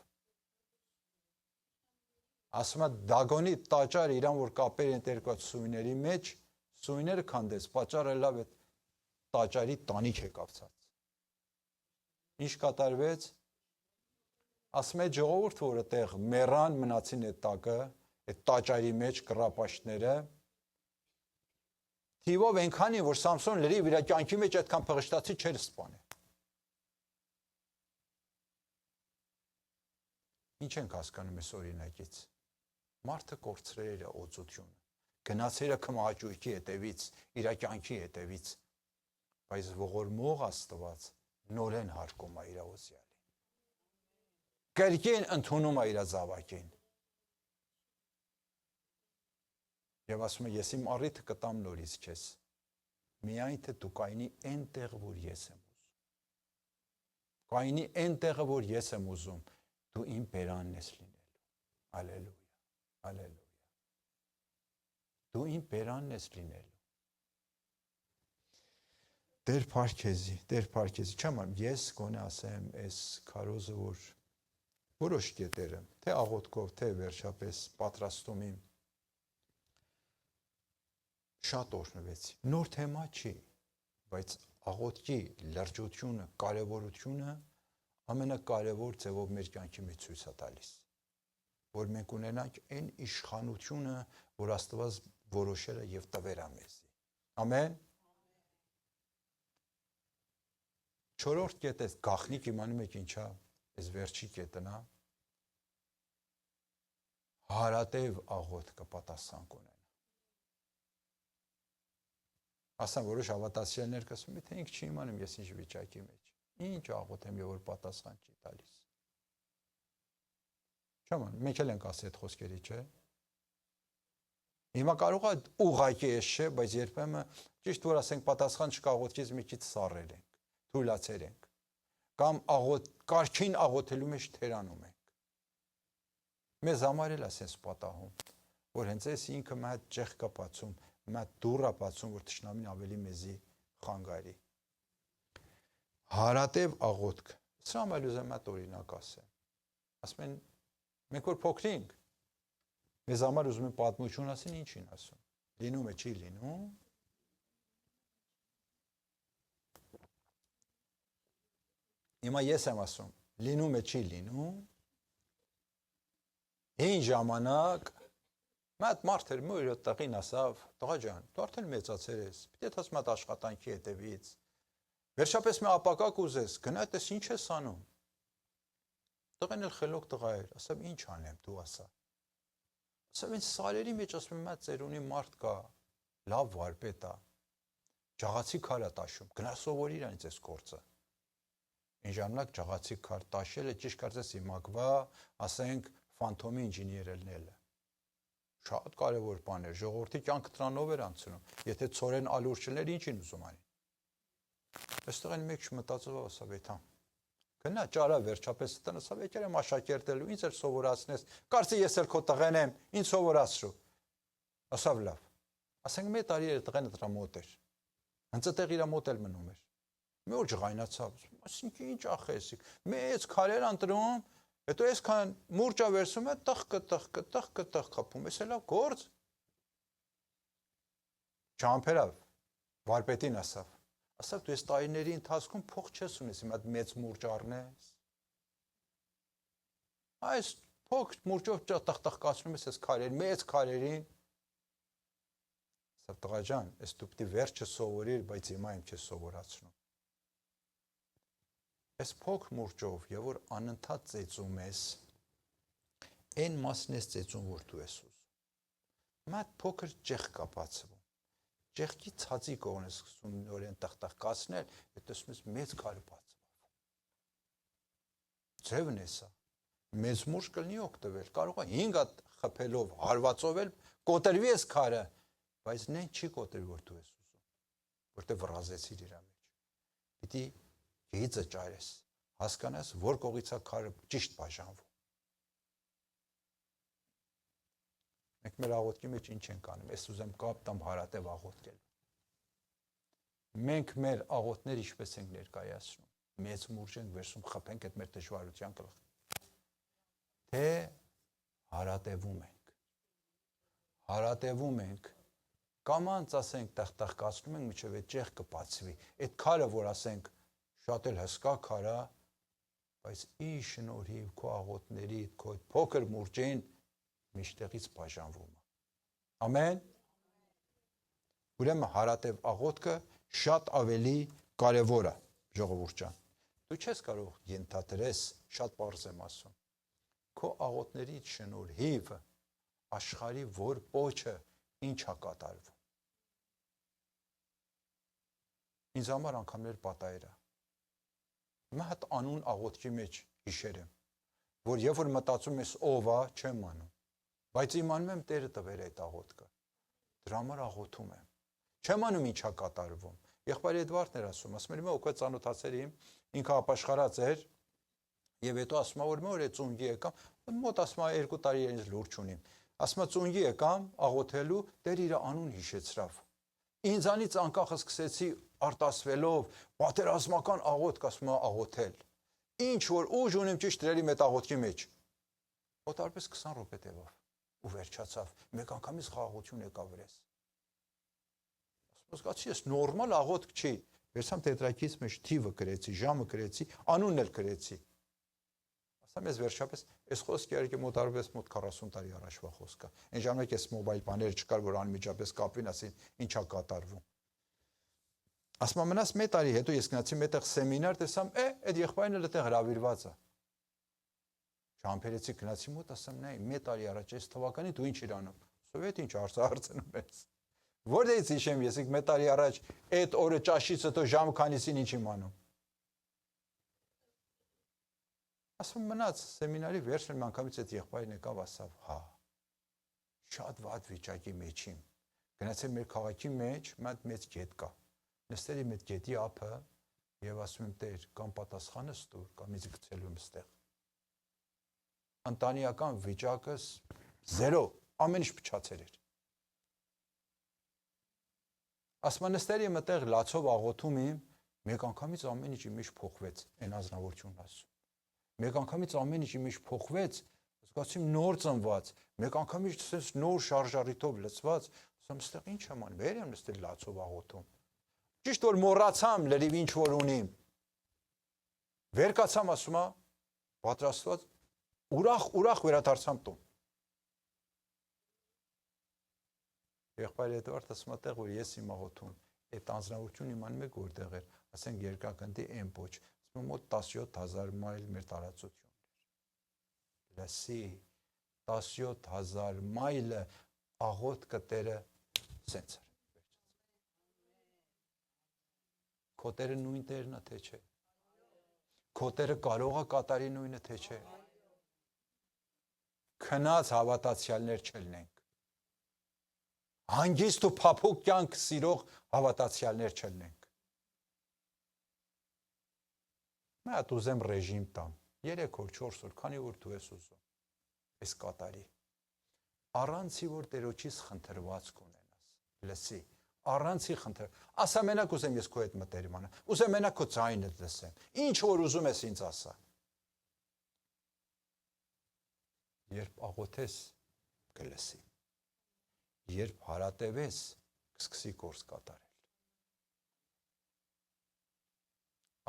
Ասում է Դագոնի տաճարը իրան որ կապեր են երկած սույների մեջ, սույները քանդեց, պատճառը լավ է տաճարի տանիք եկավ ցած։ Ինչ կատարվեց։ Ասում է ժողովուրդ, որ այդտեղ մեռան մնացին այդ տակը, այդ տաճարի մեջ կռապաշտները, թիվով այնքանի, որ Սամսոն լրիվ իր կյանքի մեջ այդքան փղշտացի չէր սպանել։ Ինչ ենք հասկանում այս օրինակից։ Մարդը կորցրել է օծությունը, գնացել է քմահաճույքի հետևից, իր կյանքի հետևից, բայց ողորմող Աստված նորեն հարկում է իր օծյալին։ Կրկին ընդունում է իր զավակին։ Եվ ասում է, ես իմ առիթը կտամ նորից քեզ։ Միայն թե դու կայնի այնտեղ, որ ես եմ ուզում։ Կայնի այնտեղը, որ ես եմ ուզում, դու իմ բերանն ես լինելու։ Ալելույա, ալելույա։ Դու իմ բերանն ես լինելու։ Տեր փարքեզի, չեմ անում, ես գոնե ասեմ, այս քարոզը, որ որոշ կետերը, թե աղոթքով, թե վերջապես պատրաստում իմ, շատ օրհնվեցի, նոր թեմա չի, բայց աղոթքի լրջությունը, կարևորությունը ամենակարևոր ձևով մեր կյանքի մեջ ցույց է տալիս, որ մենք ունենանք այն իշխանությունը, որ Աստված որոշել է եւ տվել է մեզի։ Ամեն։ Չորրորդ կետը գաղտնիք իմանում եք ինչա, այս վերջի կետն է, հարատև աղոթքը պատասխան կունենա։ Ասան որոշ հավատացյալներ կասում են, թե ինք չի իմանում ես ինչ վիճակի մեջ, ինչ աղոթեմ եւ որ պատասխան չի տալիս։ Չաման, մենք էլ ենք ասել այդ խոսքերի, չէ՞։ Հիմա կարող է ուղղակի էս չէ, բայց երբեմն ճիշտ որ ասենք պատասխան չկա աղոթքից մի քիչ սառել ենք, թույլացել ենք, կամ կարգին աղոթելու մեջ թերանում ենք։ Մեզ համար էլ ասես պատահում, որ հենց այս ինքը մի հատ ճեղք կա բացում, մի հատ դուռ է բացում, որ թշնամին ավելի մեզի խանգարի։ Հարատև աղոթք։ Սրա համար ուզեմ այդ օրինակ ասեմ։ Ասում են, մենք որ փոքր էինք, մեզ համար ուզում են պատմություն ասեն, ինչին ասում։ Լինում է, չի լինում։ Հիմա ես եմ ասում, լինում է, չի լինում։ Այն ժամանակ մատ մարդ էր մոր տեղին ասավ, տղա ջան, դու արդեն մեծացել ես, պիտի դաս մատ աշխատանքի հետևից։ Վերջապես մի ապակա կուզես, գնա տես ինչ ես անում։ Տղեն էլ խելոք տղա էր, ասավ ինչ անեմ, դու ասա։ Ասավ ինձ սարերի մեջ ասում եմ, մատ ծերունի մարդ կա, լավ վարպետ է, ջաղացի քար է տաշում, գնա սովորիր այնց էս գործը։ Այն ժամանակ ջաղացի քար տաշելը ճիշտ կարծես իմակվա, ասենք ֆանտոմի ինժեներ ելնելը։ Շատ կարևոր բան էր, ժողովրդի կյանքը դրանով էր անցնում։ Եթե ծորեն ալուր չլներ, ինչին ուզում անի։ Այստեղ են մեկ չմտածով ասավ էթա։ Գնա ճարա վերջապես տան ասավ եկել եմ աշակերտելու, ինձ էլ սովորացնես։ Կարծի ես էլ քո տղեն եմ, ինձ սովորացրու։ Ասավ լավ։ Ասենք մի տարի էր տղենը դրա մոտ էր։ Հենց այդտեղ իր մոտ էլ մնում էր։ Մի օր ջղայնացավ, ասինքն ինչ ախեսիկ, մեծ քարեր անտրում, հետո այսքան մուրճա վերցում է, տխկ խփում, էս էլա գործ։ Ճամփերավ, վարպետին ասավ, դու այս տարիների ընթացքում փող չես ունես, հիմա մեծ մուրճ առնես։ Այս փոքր մուրճով տխկացնում ես այս քարեր, մեծ քարերին։ Ասավ տղա ջան, այս դու պիտի վերջը սովորիր, բայց հիմա եմ չես սովորացնում։ Այս փոքր մուրճով, եւ որ անընդհատ ծեծում ես, այն մասն ես ծեծում, որ դու ես ուզում։ Մատ փոքր ճեղք կա բացվում։ Ճեղքի ցածի կողմն ես սկսում նորեն տխտակացնել, հետո ասում ես մեծ քարը բացվում։ Ձևն է սա։ Մեծ մուրճ կլինի օգտվել, կարող է 5 հատ խփելով, հարվածով էլ կոտրվի այս քարը, բայց նեն չի կոտրվի, որ դու ես ուզում, որտեղ վռազեցիր իր մեջ։ Պիտի գիծը ճարես, հասկանաս, որ կողից է քարը ճիշտ բաժանվում։ Մենք մեր աղոթքի մեջ ինչ ենք անում, ես ուզեմ կապ տամ հարատև աղոթքելու։ Մենք մեր աղոթքները ինչպես ենք ներկայացնում, մեծ մուրճ ենք վերցնում, խփենք այդ մեր դժվարության գլխին, թե հարատևում ենք, կամանց ասենք տխտակացնում ենք, մինչև այդ ճեղքը բացվի, այդ քարը, որ ասենք շատ էլ հսկա քարա, բայց ի շնորհիվ քո աղոթքների, քո փոքր մուրճին միշտեղից բաժանվում է։ Ամեն։ Ուրեմն հարատև աղոթքը շատ ավելի կարևոր է, ժողովուրդ ջան։ Դու չես կարող ենթադրես, շատ պարզ եմ ասում։ Քո աղոթքների շնորհիվ աշխարհի որ պոչը ինչ է կատարվում։ Ինձ համար անգամներ պատահեր է։ Հիմա հատ անուն աղոթքի մեջ հիշեր եմ, որ երբ որ մտածում ես ով է, չեմ անում, բայց իմանում եմ Տերը տվել այդ աղոթքը, դրա համար աղոթում եմ, չեմ անում ինչ է կատարվում։ Եղբայր Էդվարդն էր ասում էր օգուտ ծանոթացել իմ, ինքը ապաշխարած էր, եւ հետո ասում որ մոր է ծունգի եկամ, մոտ ասում 2 տարի ինձ լուրջ ունիմ, ասում ծունգի եկամ աղոթելու, Տեր իր անուն հիշեցրավ։ Ինձանից անկախ սկսեցի արտասվելով պատերազմական աղոթք ասում աղոթել։ Ինչ որ ուժ ունեմ ճիշտ դրելի մեծ աղոթքի մեջ։ Օտարպես 20 րոպե տևավ ու վերջացավ։ Մեկ անգամից խաղաղություն եկավ վրես։ Ասում զգացի ես նորմալ աղոթք չի։ Վերցամ տետրակից մեջ թիվը գրեցի, ժամը գրեցի, անունն էլ գրեցի։ Ասամ ես վերջապես այս խոսքը իհարկե մոտարվեց մոտ 40 տարի առաջվա խոսքը։ Այն ժամանակ այս մոբայլ բաները չկար, որ անմիջապես կապվին, ասին ինչ է կատարվում։ Ասում մնաց մի տարի հետո ես գնացի մետեղ սեմինար, տեսամ, այդ եղբայրն էլ այդտեղ հրավիրված է։ Շամփերեցի գնացի մոտ, ասեմ, նայ, մի տարի առաջ այս թվականի դու ինչ իր անում։ Սովետ ինչ հարցնում ես։ Որտեղից հիշեմ ես, մի տարի առաջ այդ օրը ճաշից հետո ժամը քանիսին ինչ իմ անում։ Ասում մնաց սեմինարի վերջն մի անգամից այդ եղբայրն եկավ, ասավ, հա, շատ վատ վիճակի մեջ եմ։ Գնացել մեր քաղաքի մեջ մեծ գետ կա։ Նստել եմ այդ գետի ափը եւ ասում եմ Տեր, կամ պատասխանս տուր, կամ ինձ գցելու եմ ստեղ։ Ընտանեկան վիճակս 0, ամեն ինչ փչացել էր։ Ասմանստերի մտեղ լացով աղոթում եմ, մեկ անգամից ամեն ինչ իմիջ փոխվեց, այն ազնվորությունն ասում։ Մեկ անգամից ամեն ինչ իմիջ փոխվեց, զգացում նոր ծնված, մեկ անգամից sense նոր շարժարիտով լցված, ասում ստեղ ինչ եմ անում, վեր եմ նստել լացով աղոթում։ Ճիշտ որ մոռացամ լրիվ ինչ որ ունիմ։ Վեր կացամ ասում ա, պատրաստված, ուրախ վերադարձամ տուն։ Եղբայր Էդվարդը ասում ա տեղ որ ես իմ աղոթում, այդ անձնավորությունը իմանում եք որտեղ էր, ասենք երկակնդի Էմպոչ, ասում մոտ 17000 մայլ մեր տարածությունն էր։ Լսի 17000 մայլը աղոթքը Տերը սենց էր։ Քո Տերը նույն Տերն է թե չէ։ Քո Տերը կարող է կատարի նույնը թե չէ։ Քնած հավատացյալներ չլինենք։ Հանգիստ ու փափուկ կյանք սիրող հավատացյալներ չլինենք։ Մի հատ ուզեմ ռեժիմ տամ, 3 օր, 4 օր, քանի որ դու ես ուզում, այս կատարի։ Առանցի որ Տերոջից խնդրվածք ունենաս, լսի, առանցի խնդր, ասա մենակ ուզեմ ես քո հետ մտերիմ անեմ, ուզեմ մենակ քո ձայնը լսեմ, ինչ որ ուզում ես ինձ ասա։ Երբ աղոթես, կլսի։ Երբ հարատևես, կսկսի գործ կատարել։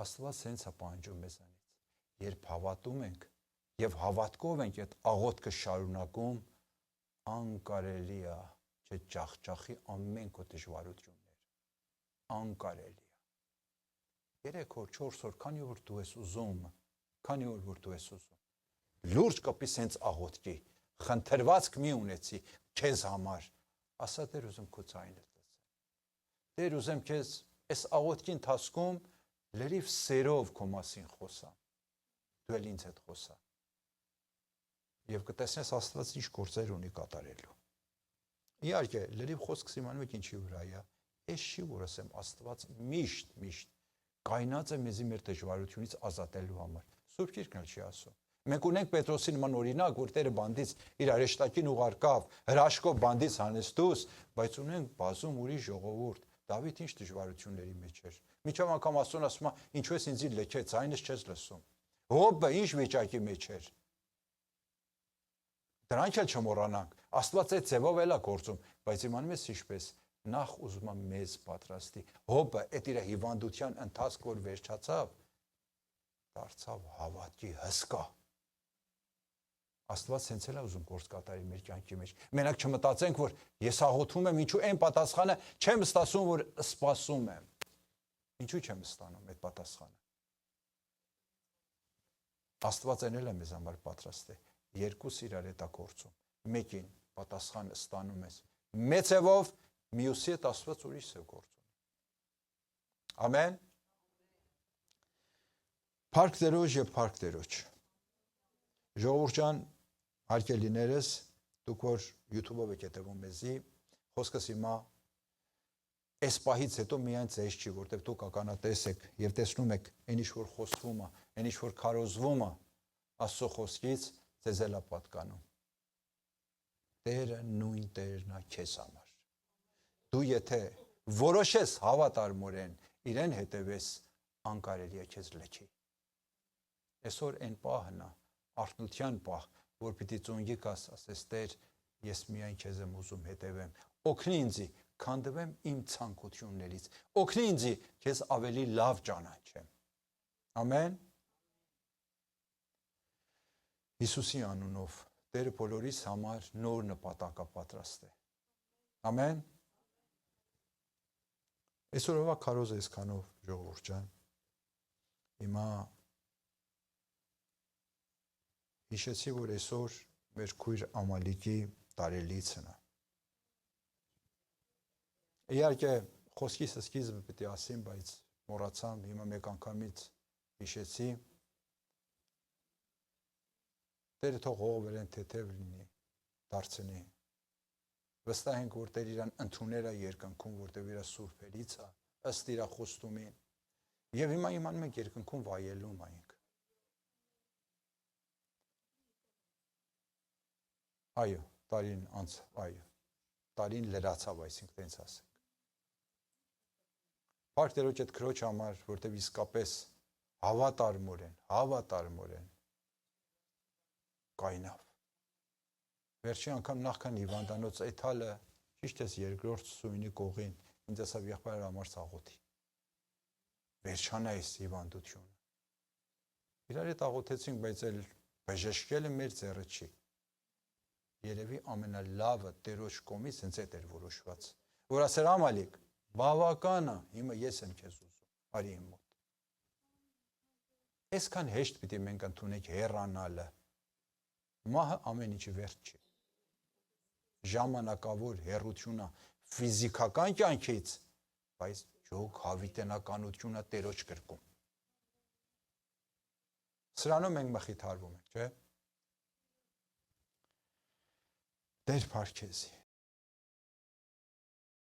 Աստված հենց է պահանջում մեզանից։ Երբ հավատում ենք եւ հավատքով ենք այդ աղոթքը շարունակում, անկարելի է չճախճախի ամեն քո դժվարություններ։ Անկարելի է։ 3 օր, 4 օր, քանի որ դու ես ուզում, քանի որ դու ես ուզում։ Լուրջ կպիս հենց աղոթքի, խնդրվածք մի ունեցի քեզ համար։ Ասա Տեր ուզում քո ձայնը լսեմ։ Տեր ուզեմ քեզ այս աղոթքի ընթացքում լրիվ սերով քո մասին խոսամ։ Դու էլ ինձ հետ խոսա։ Եվ կտեսնես Աստված ինչ գործեր ունի կատարելու։ Իհարկե, լրիվ խոսքս իմանում եք ինչի վրա է։ Այս չի որ ասեմ Աստված միշտ կայնած է մեզի մեր դժվարությունից ազատելու համար։ Սուրբ Գիրքն էլ չի ասում։ Մենք ունենք Պետրոսի նման օրինակ, որ Տերը բանդից իր արեշտակին ուղարկավ, հրաշքով բանդից հանեց դուրս, բայց ունենք բազում ուրիշ ժողովուրդ։ Դավիթ ինչ դժվարությունների մեջ էր։ Միջով անգամ Աստծուն ասում է, ինչու ես ինձ լքեց, ձայնս չես լսում։ Հոբը ինչ վիճակի մեջ էր։ Դրանք էլ չմոռանանք։ Աստված այդ ձևով էլ է գործում, բայց իմանում ես ինչպես նախ ուզում է մեզ պատրաստի։ Հոբը այդ իր հիվանդության ընթացք որ վերջացավ, դարձավ հավատքի հսկա։ Աստված հենց էլ է ուզում գործ կատարի մեր կյանքի մեջ։ Մենակ չմտածենք, որ ես աղոթում եմ, ինչու այն պատասխանը չեմ ստացում, որ սպասում եմ։ Ինչու չեմ ստանում այդ պատասխանը։ Աստված այն էլ է մեզ համար պատրաստ է։ Երկուս իրար հետ է գործում։ Մեկին պատասխանը ստանում ես մեծևով, մյուսի հետ Աստված ուրիշ է գործում։ Ամեն։ Փառք Տերոջ եւ փառք Տերոջ։ Ժողովուրդ ջան, հարգելիներս, դուք որ YouTube-ով եք հետևում մեզի, խոսքս հիմա այս պահից հետո միայն ձեզ չի, որտեղ դուք ականատես եք եւ տեսնում եք այն ինչ որ խոսվում է, այն ինչ որ քարոզվում է Աստծո խոսքից, ձեզ էլ է պատկանում։ Տերը նույն Տերն է քեզ համար։ Դու եթե որոշես հավատարմորեն իրեն հետևես, անկարելի է քեզ լքի։ Այսօր այն պահն է, արթնության պահ, որ պիտի ծունգի կաս, ասես Տեր, ես միայն քեզ եմ ուզում հետևեմ։ Օգնի ինձ, քանդվեմ իմ ցանկություններից։ Օգնի ինձ, քեզ ավելի լավ ճանաչեմ։ Ամեն։ Հիսուսի անունով Տերը բոլորիս համար նոր նպատակա պատրաստ է։ Ամեն։ Այսօրվա քարոզը այսքանով ժողովուրդ ջան։ Հիմա հիշեցի, որ այսօր մեր քույր Ամալիկի տարելիցն է։ Իհարկե խոսքիս սկիզբը պետք է ասեմ, բայց մոռացամ, հիմա մեկ անգամից հիշեցի։ Տերը թող հողվերեն թեթև լինի, դարձնի։ Վստահ ենք, որ Տեր իրան ընդուներ է երկնքում, որտեղ իր սուրբերից է, ըստ իր խոստումին։ Եվ հիմա իմանում ենք երկնքում վայելում ենք։ Այո, տարին անց, այո, տարին լրացավ, այսինքն տենց ասենք։ Փառք Տերոջ այդ քրոջ համար, որտեղ իսկապես հավատարմորեն կայնավ։ Վերջի անգամ նախքան հիվանդանոց այդ հալը ճիշտ էս երկրորդ սույնի կողին ինձ ասավ եղբայր համար ծաղոթի։ Վերջանա այս հիվանդությունը։ Իրար հետ աղոթեցինք, բայց էլ բժշկելը մեր ձեռը չի։ Երևի ամենալավը Տերոջ կողմից հենց այդ էր որոշված։ Որ ասեր Ամալիկ, բավական է, հիմա ես եմ քեզ ուզում, արի իմ մոտ։ Այսքան հեշտ պիտի մենք ընդունենք հեռանալը։ Մահը ամեն ինչի վերջ չի։ Ժամանակավոր հեռությունը ֆիզիկական կյանքից, բայց ջոկ հավիտենականությունը Տերոջ կրկում։ Սրանով մենք մխիթարվում ենք, չէ՞։ Տեր փառք քեզի։